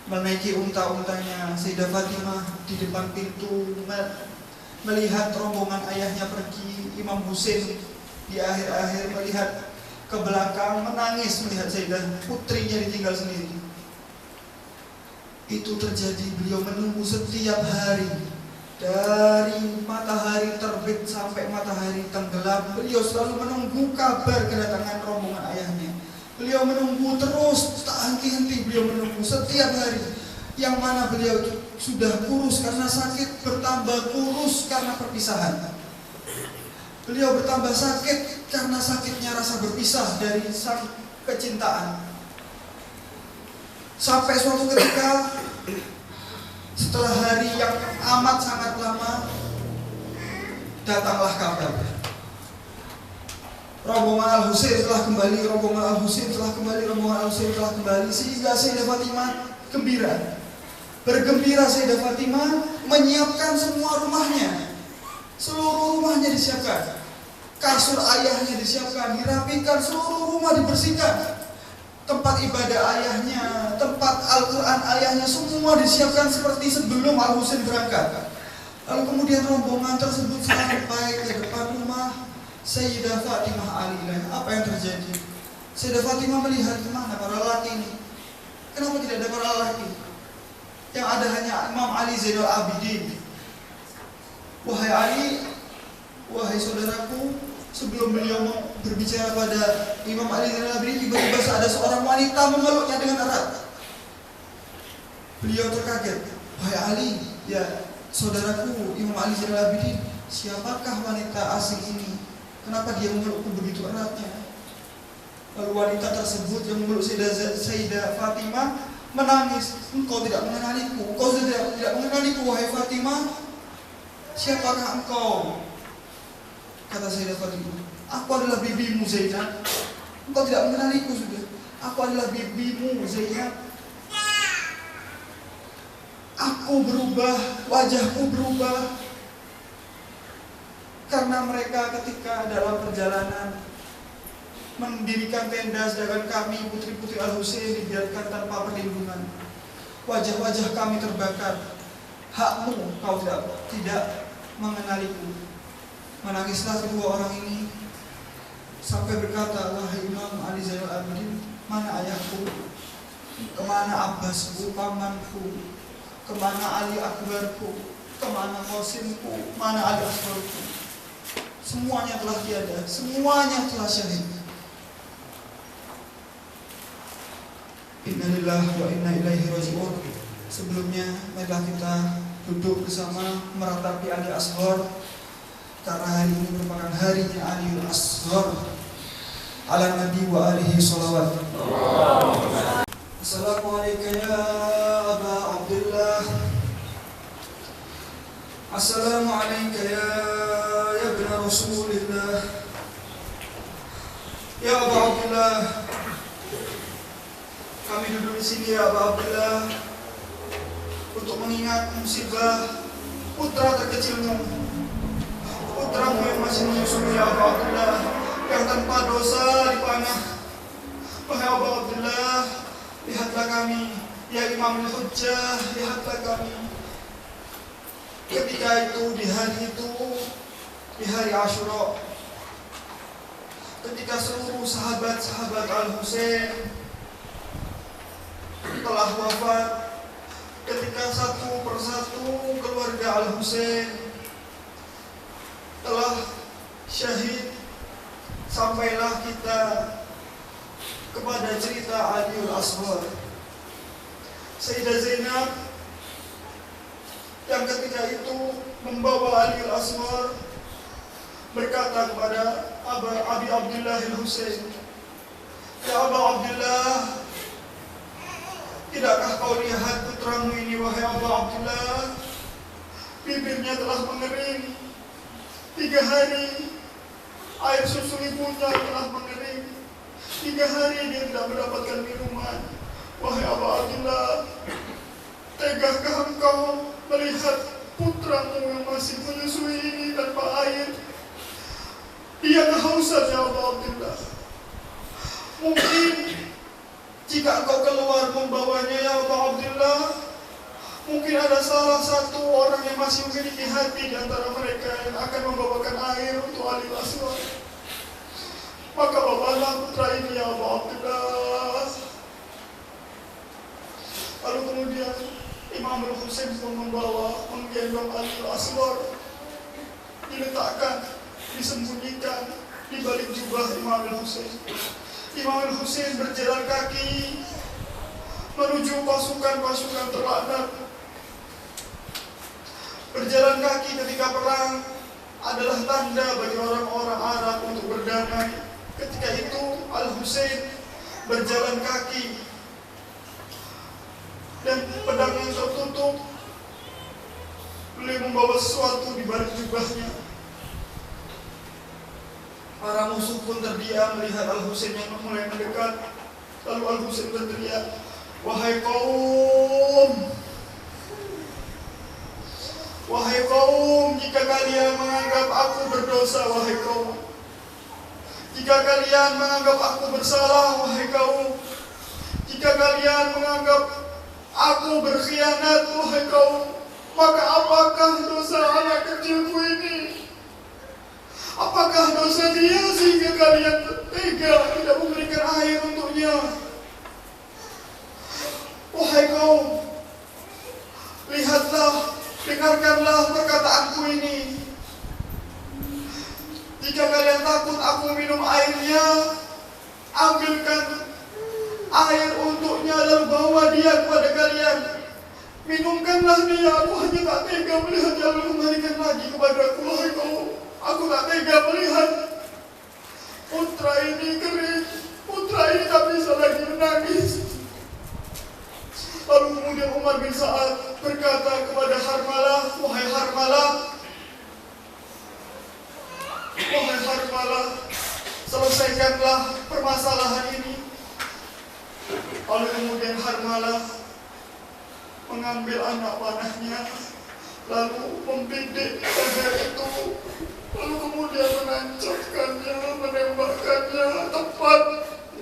menaiki unta-untanya. Sayyidah Fatimah di depan pintu melihat rombongan ayahnya pergi. Imam Husain di akhir-akhir melihat ke belakang, menangis melihat Sayyidah putrinya ditinggal sendiri. Itu terjadi, beliau menunggu setiap hari, dari matahari terbit sampai matahari tenggelam. Beliau selalu menunggu kabar kedatangan rombongan ayahnya. Beliau menunggu terus, tak henti-henti beliau menunggu setiap hari. Yang mana beliau sudah kurus karena sakit, bertambah kurus karena perpisahan. Beliau bertambah sakit karena sakitnya rasa berpisah dari sang kecintaan. Sampai suatu ketika, setelah hari yang amat sangat lama, datanglah kabar. Rombongan Al-Husain telah kembali, rombongan Al-Husain telah kembali, rombongan Al-Husain telah kembali. Sehingga Sayyidah Fatimah gembira. Bergembira Sayyidah Fatimah menyiapkan semua rumahnya. Seluruh rumahnya disiapkan. Kasur ayahnya disiapkan, dirapikan, seluruh rumah dibersihkan. Tempat ibadah ayahnya, tempat Al-Quran ayahnya, semua disiapkan seperti sebelum Al-Husain berangkat. Lalu kemudian rombongan tersebut sampai ke depan rumah Sayyidah Fatimah Alilah. Apa yang terjadi? Sayyidah Fatimah melihat, kemana para lelaki ini? Kenapa tidak ada para lelaki? Yang ada hanya Imam Ali Zainal Abidin. Wahai Ali, wahai saudaraku, sebelum beliau berbicara pada Imam Ali Zainal Abidin, tiba-tiba ada seorang wanita memeluknya dengan erat. Beliau terkaget. Wahai Ali, ya saudaraku Imam Ali Zainal Abidin, siapakah wanita asing ini? Kenapa dia memelukku begitu eratnya? Lalu wanita tersebut yang memeluk Sayyidah Fatimah menangis. Engkau tidak mengenaliku, engkau tidak mengenaliku wahai Fatimah. Siapakah engkau? Kata Sayyidah Fatimah, aku adalah bibimu Zainab. Engkau tidak mengenaliku sudah. Aku adalah bibimu Zainab. Aku berubah, wajahku berubah, karena mereka ketika dalam perjalanan mendirikan tenda, sedangkan kami putri-putri Al-Husain dibiarkan tanpa perlindungan. Wajah-wajah kami terbakar. Hakmu kau tidak mengenaliku. Menangislah kedua orang ini sampai berkata, wahai Imam Ali Zainal Abidin, mana ayahku? Kemana Abbasku, pamanku? Kemana Ali Akbarku? Kemana Qasimku? Mana Ali Asgharku? Semuanya telah tiada, semuanya telah syahid. Innalillahi wa inna ilaihi raji'un. Sebelumnya, marilah kita duduk bersama meratapi Ali Asghar, karena hari ini merupakan harinya Ali Asghar. Ala Nabi wa alihi salawat. Assalamualaikum ya Aba Abdullah. Assalamualaikum ya ibn Rasulillah. Ya Aba Abdullah, kami duduk di sini ya Aba Abdullah untuk mengingat musibah putra terkecilmu, putramu yang masih menyusui ya Aba Abdullah, yang tanpa dosa dipanah. Wahai Aba Abdullah, lihatlah kami, ya Imam Al-Hujjah, lihatlah kami. Ketika itu, di hari Asyura, ketika seluruh sahabat-sahabat Al-Husain telah wafat, ketika satu persatu keluarga Al-Husain telah syahid, sampailah kita kepada cerita Aliul Asghar. Sayyidah Zainab yang ketika itu membawa Aliul Asghar berkata kepada Abi Abdullah Al-Husain, ya Aba Abdullah, tidakkah kau lihat putramu ini wahai Aba Abdullah? bibirnya telah mengering. 3 hari air susu ibunya telah mengering. 3 hari dia tidak mendapatkan minuman. Wahai Aba Abdillah, tegakah engkau melihat putramu yang masih menyusui ini tanpa air? Dia kehausan ya Aba Abdillah. Mungkin jika engkau keluar membawanya ya Aba Abdillah, mungkin ada salah satu orang yang masih memiliki hati di antara mereka yang akan membawakan air untuk Ali Aswad. Maka bawalah putra ini ya Aba Abdillah. Lalu kemudian Imam Al-Husain pun menggendong Ali Aswad, diletakkan, disembunyikan di balik jubah Imam Al-Husain. Imam Al-Husain berjalan kaki menuju pasukan-pasukan terlaknat. Berjalan kaki ketika perang adalah tanda bagi orang-orang Arab untuk berdamai. Ketika itu Al-Husain berjalan kaki dan pedangnya tertutup. Beliau membawa sesuatu di balik jubahnya. Para musuh pun terdiam melihat Al-Husain yang mulai mendekat. Lalu Al-Husain berteriak, "Wahai kaum, wahai kaum, jika kalian menganggap aku berdosa, wahai kaum, jika kalian menganggap aku bersalah, wahai kaum, jika kalian menganggap aku berkhianat, wahai kaum, maka apakah dosa anak kecilku ini? Apakah dosa dia sehingga kalian tega tidak memberikan air untuknya? Wahai kaum, lihatlah, dengarkanlah perkataanku ini. Jika kalian takut aku minum airnya, ambilkan air untuknya lalu bawa dia kepada kalian. Minumkanlah dia. Aku hanya tak tega melihat dia kembalikan lagi kepadaku. Wahai kaum, aku tak tega melihat putra ini kering. Putra ini tak bisa lagi menangis. Lalu kemudian Umar bin Sa'ad berkata kepada Harmalah, "Wahai Harmalah, wahai Harmalah, selesaikanlah permasalahan ini." Lalu kemudian Harmalah mengambil anak panahnya, lalu membidik leher itu, lalu kemudian menancapkannya, menembakkannya tepat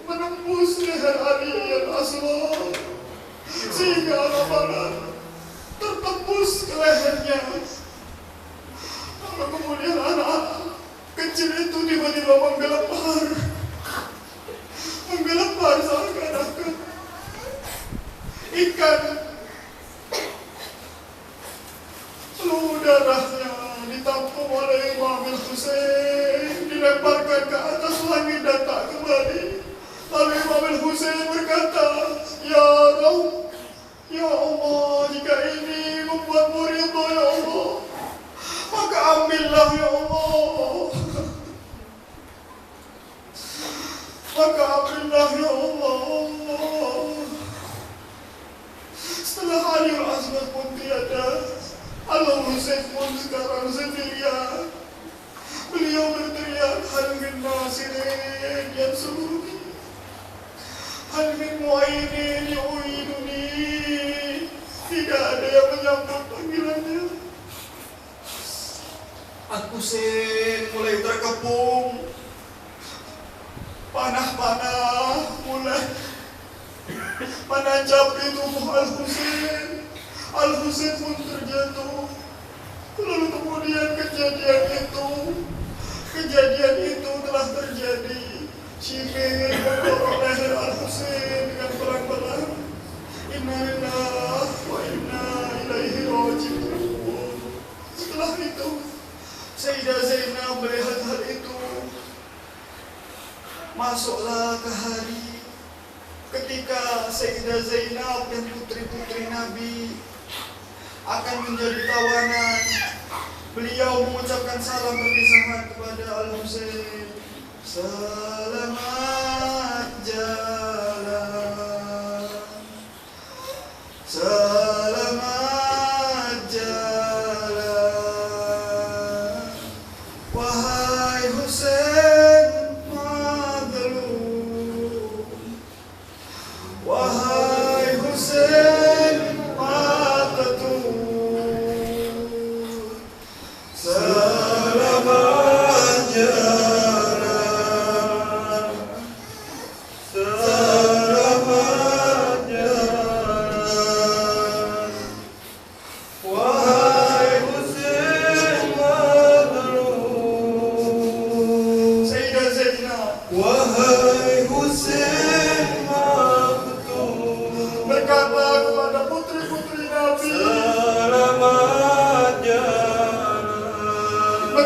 menembus leher Ali Al-Aswad, sehingga anak panah tertembus ke lehernya. Lalu kemudian anak kecil itu tiba-tiba menggelepar seakan-akan ikan. Seluruh darahnya ditampung oleh Imam Al-Husain, dilemparkan ke atas langit dan tak kembali. Lalu Imam Al-Husain berkata, "Ya Rabb, ya Allah, jika ini membuatmu ridha ya Allah, maka ambillah ya Allah. Maka ambillah ya Allah." Setelah Ali Al-Aswad pun tiada, Al-Husain pun sekarang sendirian. Beliau berteriak, "Hal min nasirin yansuruni, hal min mu'inin yu'inuni." Tidak ada yang menyambut panggilannya. Al-Husain mulai terkepung. Panah-panah mulai menancap di tubuh Al-Husain. Al-Husain pun terjatuh. Lalu kemudian kejadian itu telah terjadi. Syibir mendorong leher Al-Husain dengan pelan-pelan. Inna lillahi wa inna ilaihi raji'un. Setelah itu Sayyidah Zainab melihat hal itu. Masuklah ke hari ketika Sayyidah Zainab dan putri-putri Nabi akan menjadi tawanan. Beliau mengucapkan salam perpisahan kepada Al-Husain. Selamat jalan, selamat jalan.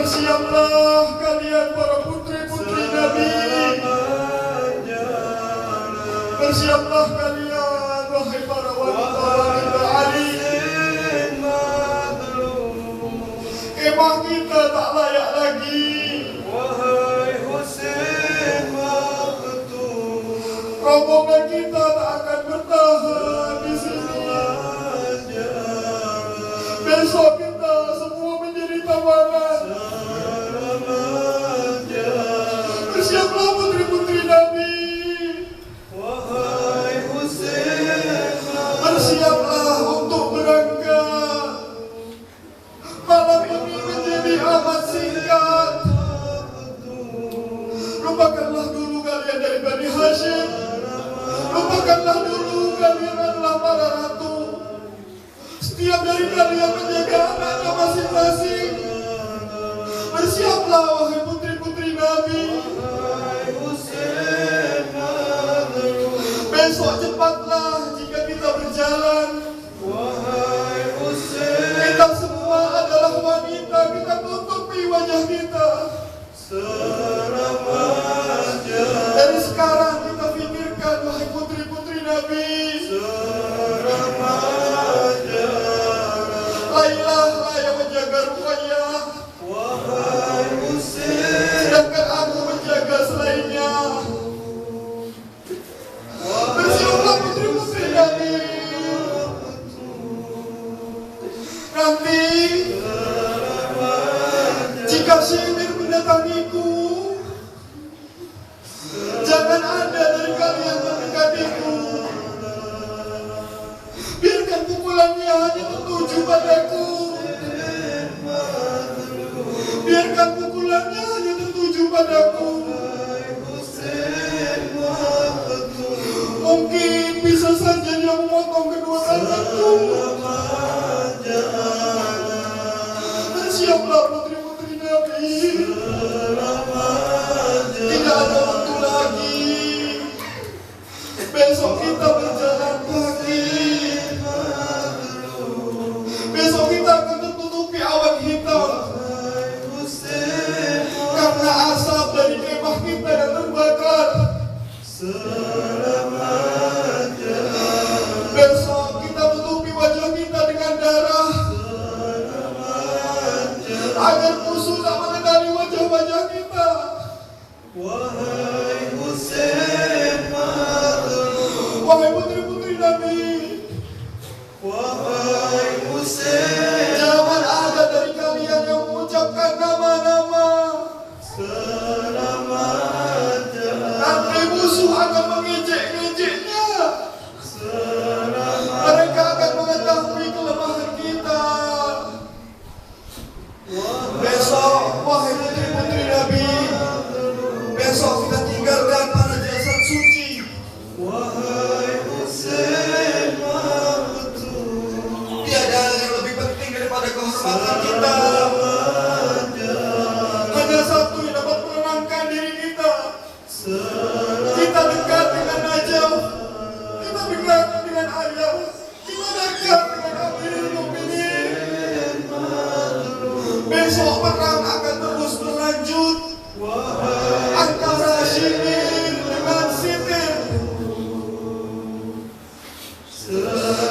Bersiaplah kalian para putri-putri Nabi. Bersiaplah kalian wahai para wanita-wanita Ali. Kemah kita tak layak lagi. Rombongan kita tak akan bertahan di sini. Besok kita semua menjadi tawanan. Bersiaplah putri-putri Nabi. Bersiaplah untuk berangkat. Malam ini menjadi amat singkat. Lupakanlah dulu kalian dari Bani Hashim. Lupakanlah dulu kalian adalah para ratu. Setiap dari kalian menjaga anaknya masing-masing. Bersiaplah wahai putri-putri Nabi. Besok cepatlah jika kita berjalan. Kita semua adalah wanita. Kita tutupi wajah kita. Dari sekarang kita pikirkan wahai putri-putri Nabi. Lailah lah yang menjaga Ruqayyah. Sedangkan aku menjaga selainnya. Bersiaplah putri-putri Nabi. Nanti jika Syihir mendatangiku, jangan ada dari kalian mendekatiku. Biarkan pukulannya hanya tertuju padaku. Biarkan pukulannya hanya tertuju padaku. Mungkin bisa saja dia memotong kedua tanganku. Bersiaplah putri-putri Nabi. Tidak ada waktu lagi. Besok kita berjalan kaki. Besok kita akan tertutupi awan hitam. Karena asap dari kemah kita yang terbakar. Besok kita tutupi wajah kita dengan darah. Agar musuh tak mengenali wajah-wajah kita. Wahai putri-putri Nabi. Jangan ada dari kalian yang mengucapkan nama-nama. Nanti musuh akan mengejek-ngejeknya. Mereka akan mengetahui kelemahan kita. Besok, wahai putri-putri Nabi, besok kita tinggalkan para jasad suci. Tiada yang lebih penting daripada kehormatan kita. Hanya satu yang dapat menenangkan diri kita. Kita dekat dengan Najaf. Kita dekat dengan Ayah. Kita dekat dengan Amirul Mukminin. Besok perang akan terus berlanjut antara Syihir dengan Sitir.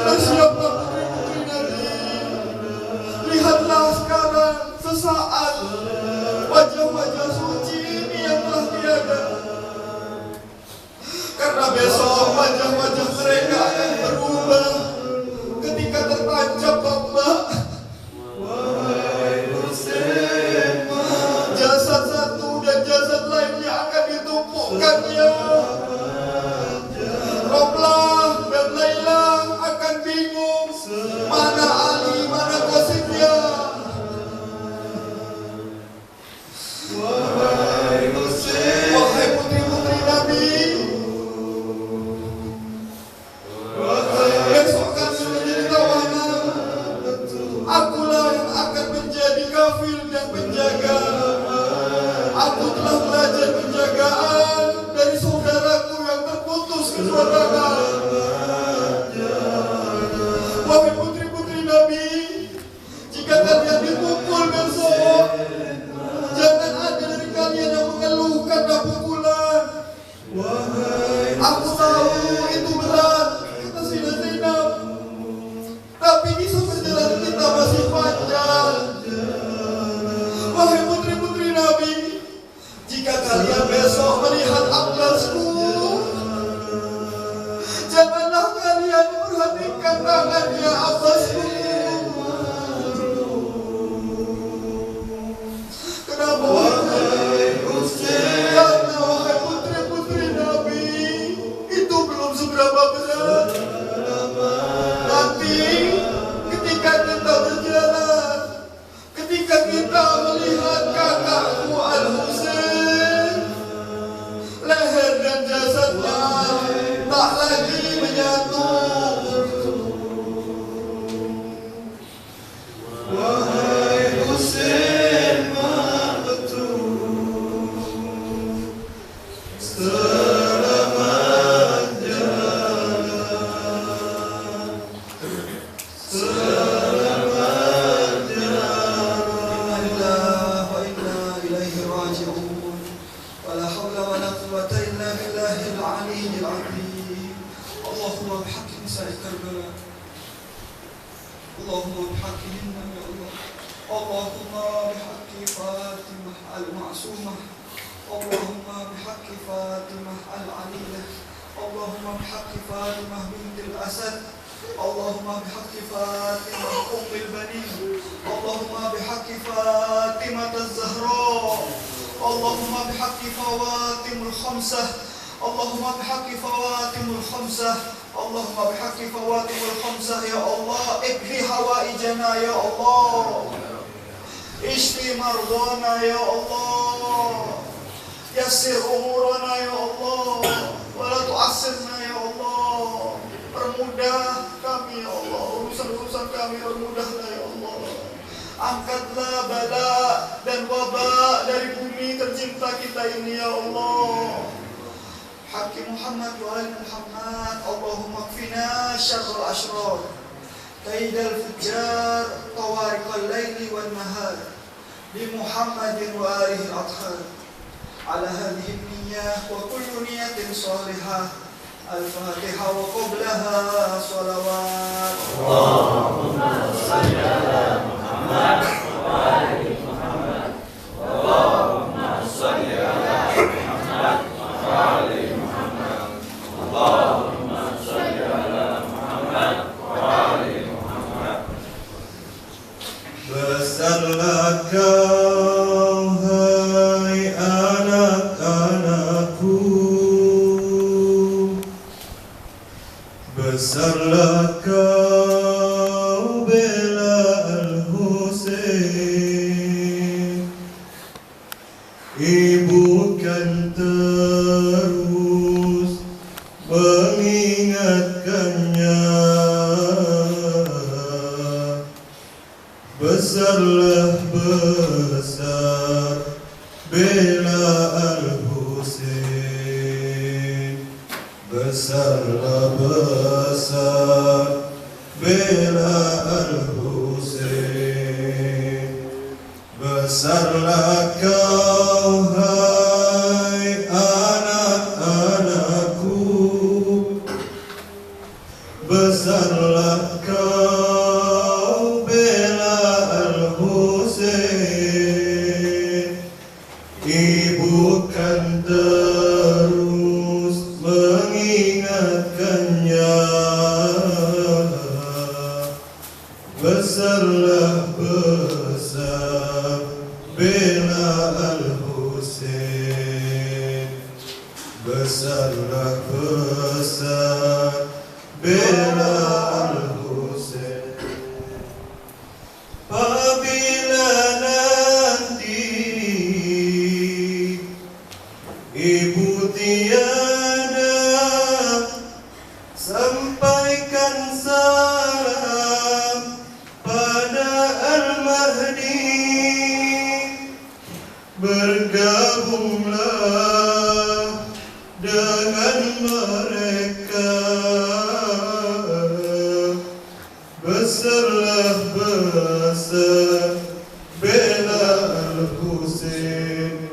Bersiaplah putri-putri Nabi. Lihatlah sekarang besok melihat Abbasku. Janganlah kalian perhatikan tangannya Abbasku. Kenapa wahai Husain? Karena wahai putri-putri Nabi itu belum seberapa berat. Nanti ketika kita berjalan, ketika kita melihat kakakku Al-Husain, leher dan jasadnya tak lagi menyatu. Wahai Husain, selamat jalan, selamat jalan. Innalillahi wa inna ilaihi raji'un. Wala haula wala quwwata illa billahil aliyyil azim. Allahumma bihaqqi nisa'i Karbala, Allahumma bihaqqihinna ya Allah, Allahumma bihaqqi Fatimah al-Ma'sumah, Allahumma bihaqqi Fatimah al-Aliyah, Allahumma bihaqqi Fatimah bintil Asad, Allahumma bihaqqi Fatimah ummil banin, Allahumma bihaqqi Fatimah az-Zahra, Allahumma bihaqqi Fawatimul Khamsah, Allahumma bihaqqi Fawatimul Khamsah, Allahumma bihaqqi Fawatimul Khamsah ya Allah, ikfi hawaijana ya Allah, ishfi mardana ya Allah, yassir umurana ya Allah, wala tu'assirna ya Allah. Permudah kami ya Allah, urusan-urusan kami permudahlah ya Allah. Angkatlah bala dan wabak dari bumi tercinta kita ini ya Allah. Haqqi Muhammad wa ali Muhammad, Allahumma kfina syarrul ashrar, kaidal fujjar, tawariqal laili wan nahar, bi Muhammadin wa alihi al-athhar. Ala hadhihi niyyah wa kullu niyatin salihah. Al-Fatihah wa qablaha salawat. Allahumma salli ala Muhammad wa ali Muhammad. Allahumma salli ala Muhammad wa ali Muhammad. Allahumma salli ala Muhammad wa ali Muhammad. Besarlah kau hai anak-anakku, besarlah kau bela Al-Husain, ibu kan terus mengingatkannya. Besarlah besar bela Al-Husain, besarlah besar bela Al-Husain. Besarlah kau hai anak-anakku, besarlah kau bela Al-Husain, ibu kan terus mengingatkannya. Besarlah besar bela Al-Husain, besarlah besar bela Al-Husain. Apabila nanti ibu tiada, sampaikan salam pada Al-Mahdi. Bergabunglah dengan mereka, besarlah besar bela Al-Husain.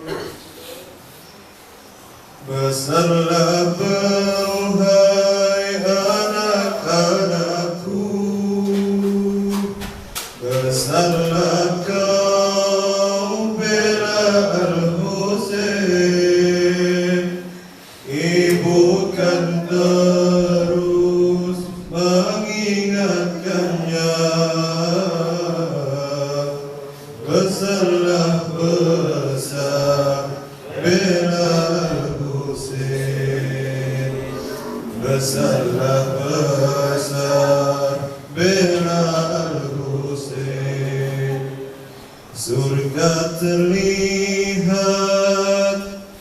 Besarlah hai anak-anakku, besarlah kau bela Al-Husain, besarlah besar bela Husain, besarlah besar bela Husain. Surga terlihat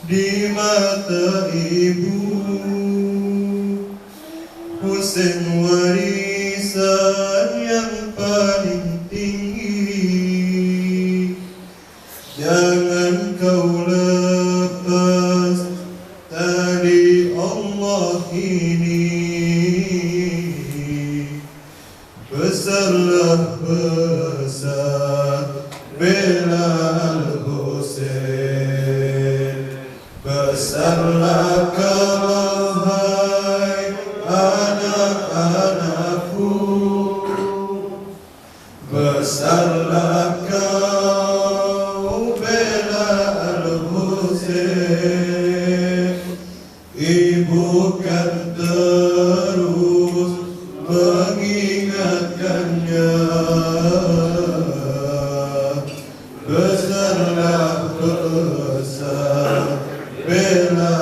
di mata ibu, Husain warisan yang paling tinggi. Jangan kau lepas tali Allah ini, besarlah besar bela Husain, besarlah kau hai anak-anakku, besarlah kau bela Husain. Ibu kan terus mengingatkannya, besarlah besar bela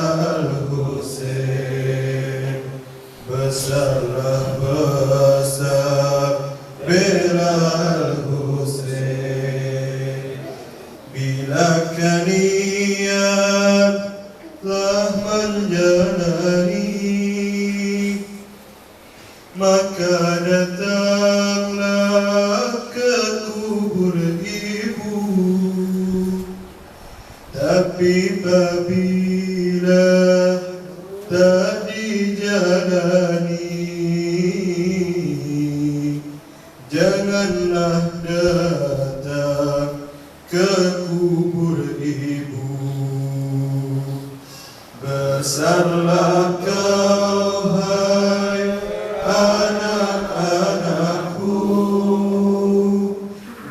Husain, besarlah besar bela Husain. Bila kalian telah menjalani, maka datanglah ke kubur ibu. Tapi apabila tak dijalani, janganlah datang ke kubur ibu. Besarlah kau hai anak-anakku,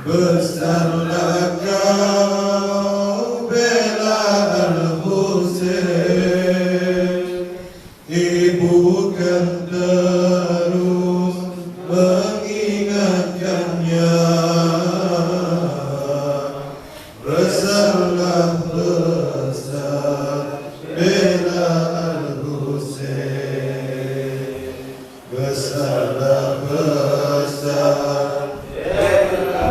besarlah kau bela Husain. Ibu kan terus mengingatkannya, besarlah besar bela Husain, besarlah besar bela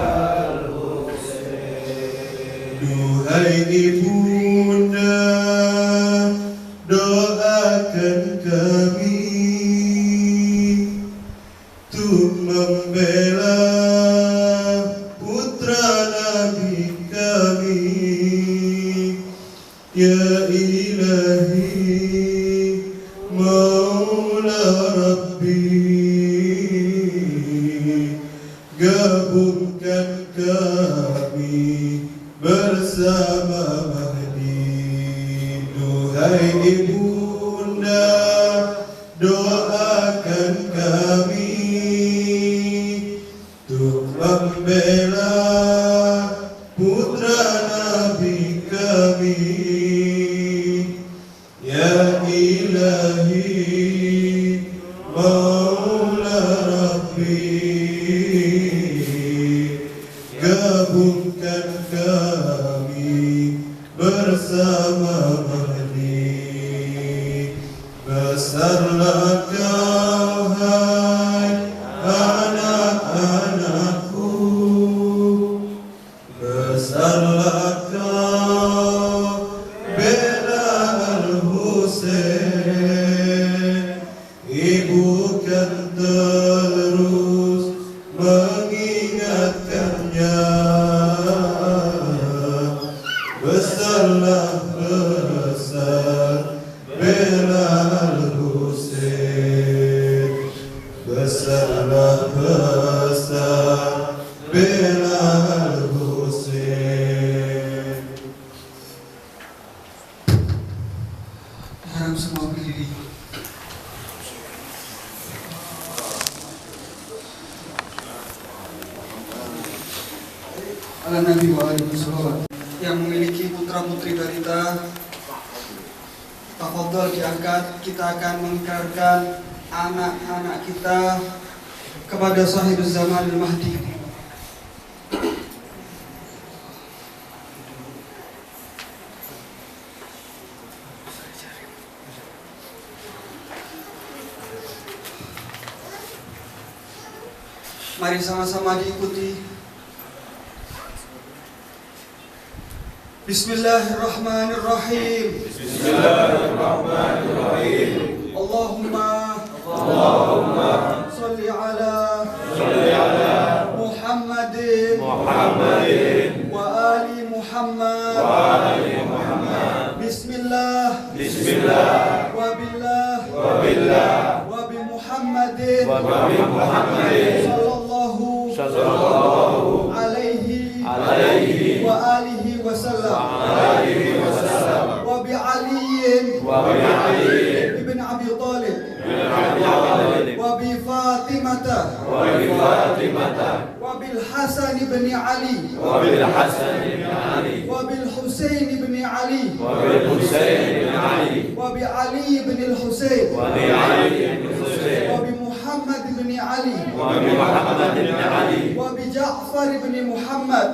Husain. Duhai ibunda, doakan kami untuk membela putra Nabi kami. Ya Ilahi Maula Rabbi, gabungkan kami bersama Mahdi. Duhai ibunda, doakan kami untuk membela putra Nabi kami. Ya Ilahi Maula Rabbi, gabungkan kami bersama Mahdi. Besarlah kau hai anak-anakku, besarlah kau bela Husain. Ibu kan terus mengingatkannya, besarlah besar bela Husain, besarlah besar bela Husain. Harap semua berdiri. Ala Nabi wa alaihi wasallam. Yang memiliki putra-putri balita, tafadhol diangkat. Kita akan mengikrarkan anak-anak kita kepada sahibuz zaman al-Mahdi. Mari sama-sama diikuti. Bismillahirrahmanirrahim. Bismillahirrahmanirrahim. Allahumma salli ala Muhammadin wa ali Muhammad. Bismillah wa billah wa bi Muhammadin sallallahu alaihi wa alihi wasallam wa bi Ali ibn Abi Talib wa bi Fatimah wa bil Hasan ibn Ali wa bil Husain ibn Ali wa bi Ali ibn al-Husain wa bi Muhammad ibn Ali wa bi Ja'far ibn Muhammad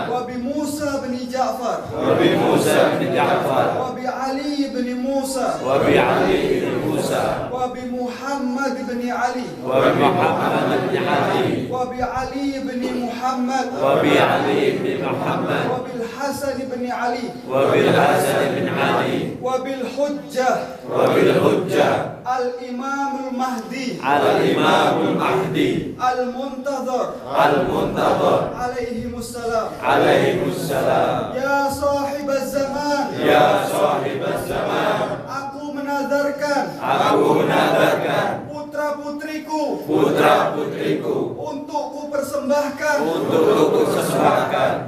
wa bi Musa ibn Ja'far wa bi Ali ibn Musa wa bi Muhammad ibn Ali wa bi Ali ibn Muhammad wa bil Hasan ibn Ali wa bil Hujjah al-Imam al-Mahdi al-Muntazar alaihimussalam. Ya sahib az-zaman, aku menazarkan putra-putriku untuk ku persembahkan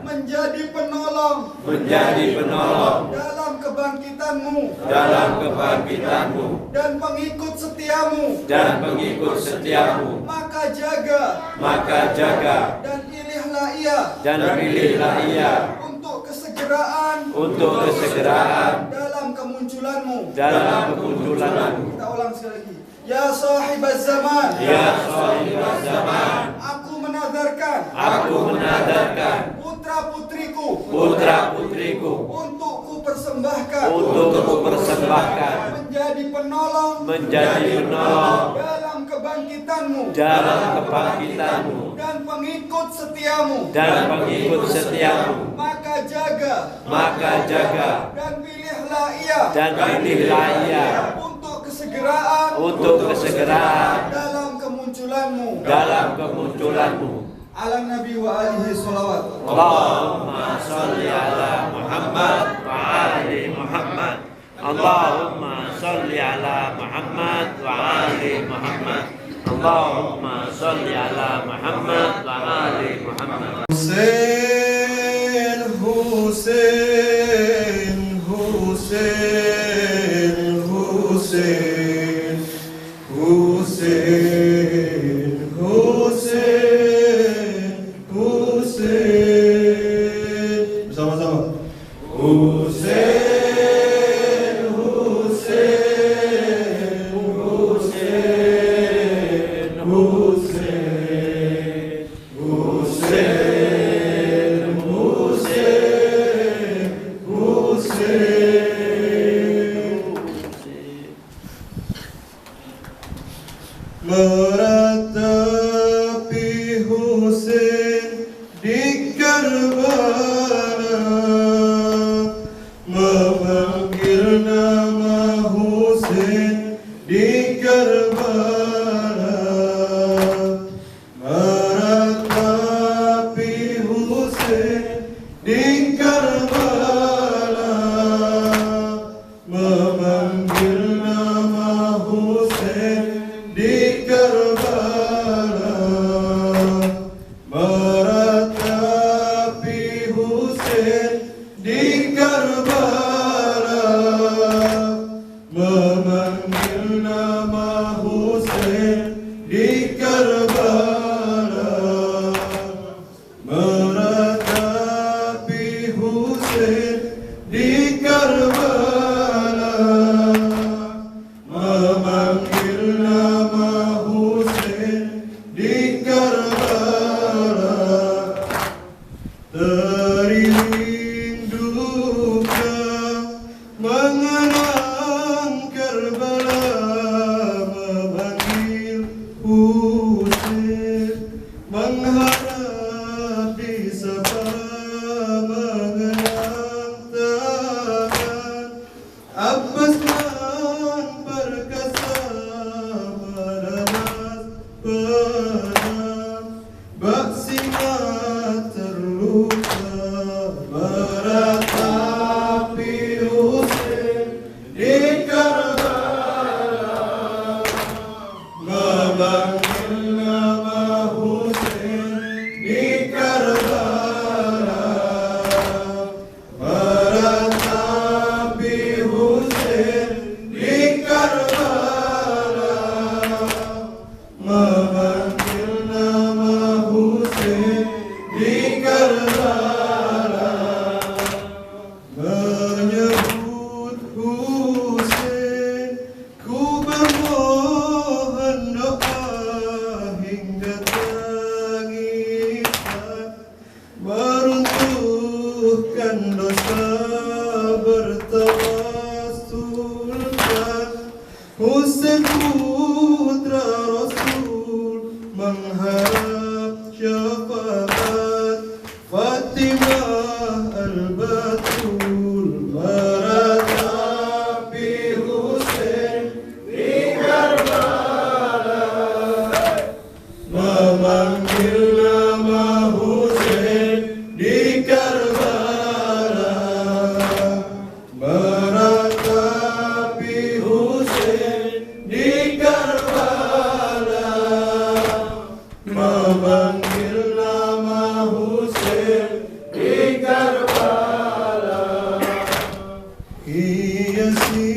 menjadi penolong dalam kebangkitanmu dan pengikut setiamu, maka jaga dan pilihlah ia untuk kesegeraan dalam kemunculanmu. Kita ulang sekali lagi. Ya sahibaz zaman, aku menazarkan putra-putriku untuk ku persembahkan menjadi penolong dalam kebangkitanmu dan pengikut setiamu, maka jaga dan pilihlah ia untuk kesegeraan dalam kemunculanmu. Ala Nabi wa alihi salawat. Allahumma salli ala Muhammad wa ali Muhammad. Allahumma salli ala Muhammad wa ali Muhammad. Allahumma salli ala Muhammad wa ali Muhammad. Hussein, Hussein, Hussein, Hussein, Hussein, Hussein, Hussein. Bersama-sama. Hussein, Hussein, Hussein, Hussein, Hussein, Hussein, Hussein. Husain putra Rasul mengharap syafaat Fatimah al-Batul meratapi Husain di Karbala, memanggil nama Husain di Karbala, meratapi Husain di Karbala, memanggil nama Husain di Karbala. Hiasi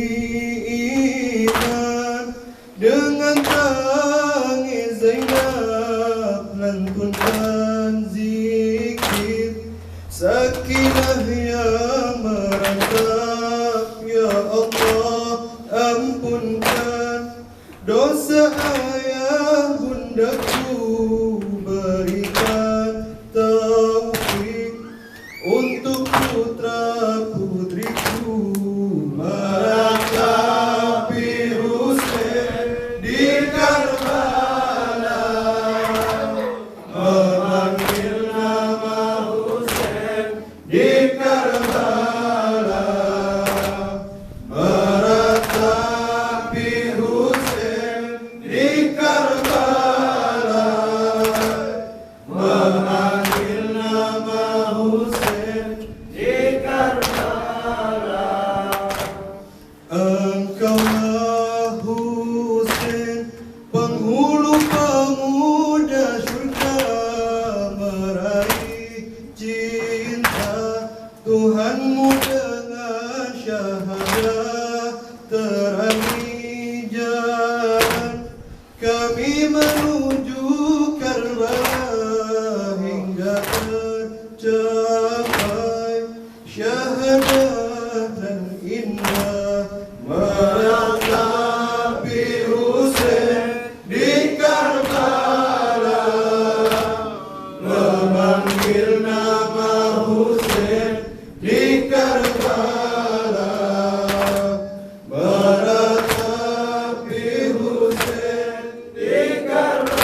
iman dengan tangis Zainab, lantunkan zikir Sakinah yang merantap. Ya Allah, ampunkan dosa ayah bundaku, berikan taufik untuk putra putriku, meratapi Husain di Karbala, memanggil nama Husain di Karbala, meratapi Husain di Karbala, memanggil nama Husain di Karbala. Engkaulah Husain, penghulu pemuda surga, meraih cinta Tuhanmu dengan syahadat, terangi jalan kami menuju Karbala hingga tercapai syahadat dan indah, meratapi Husain di Karbala, memanggil nama Husain di Karbala, meratapi Husain di Karbala,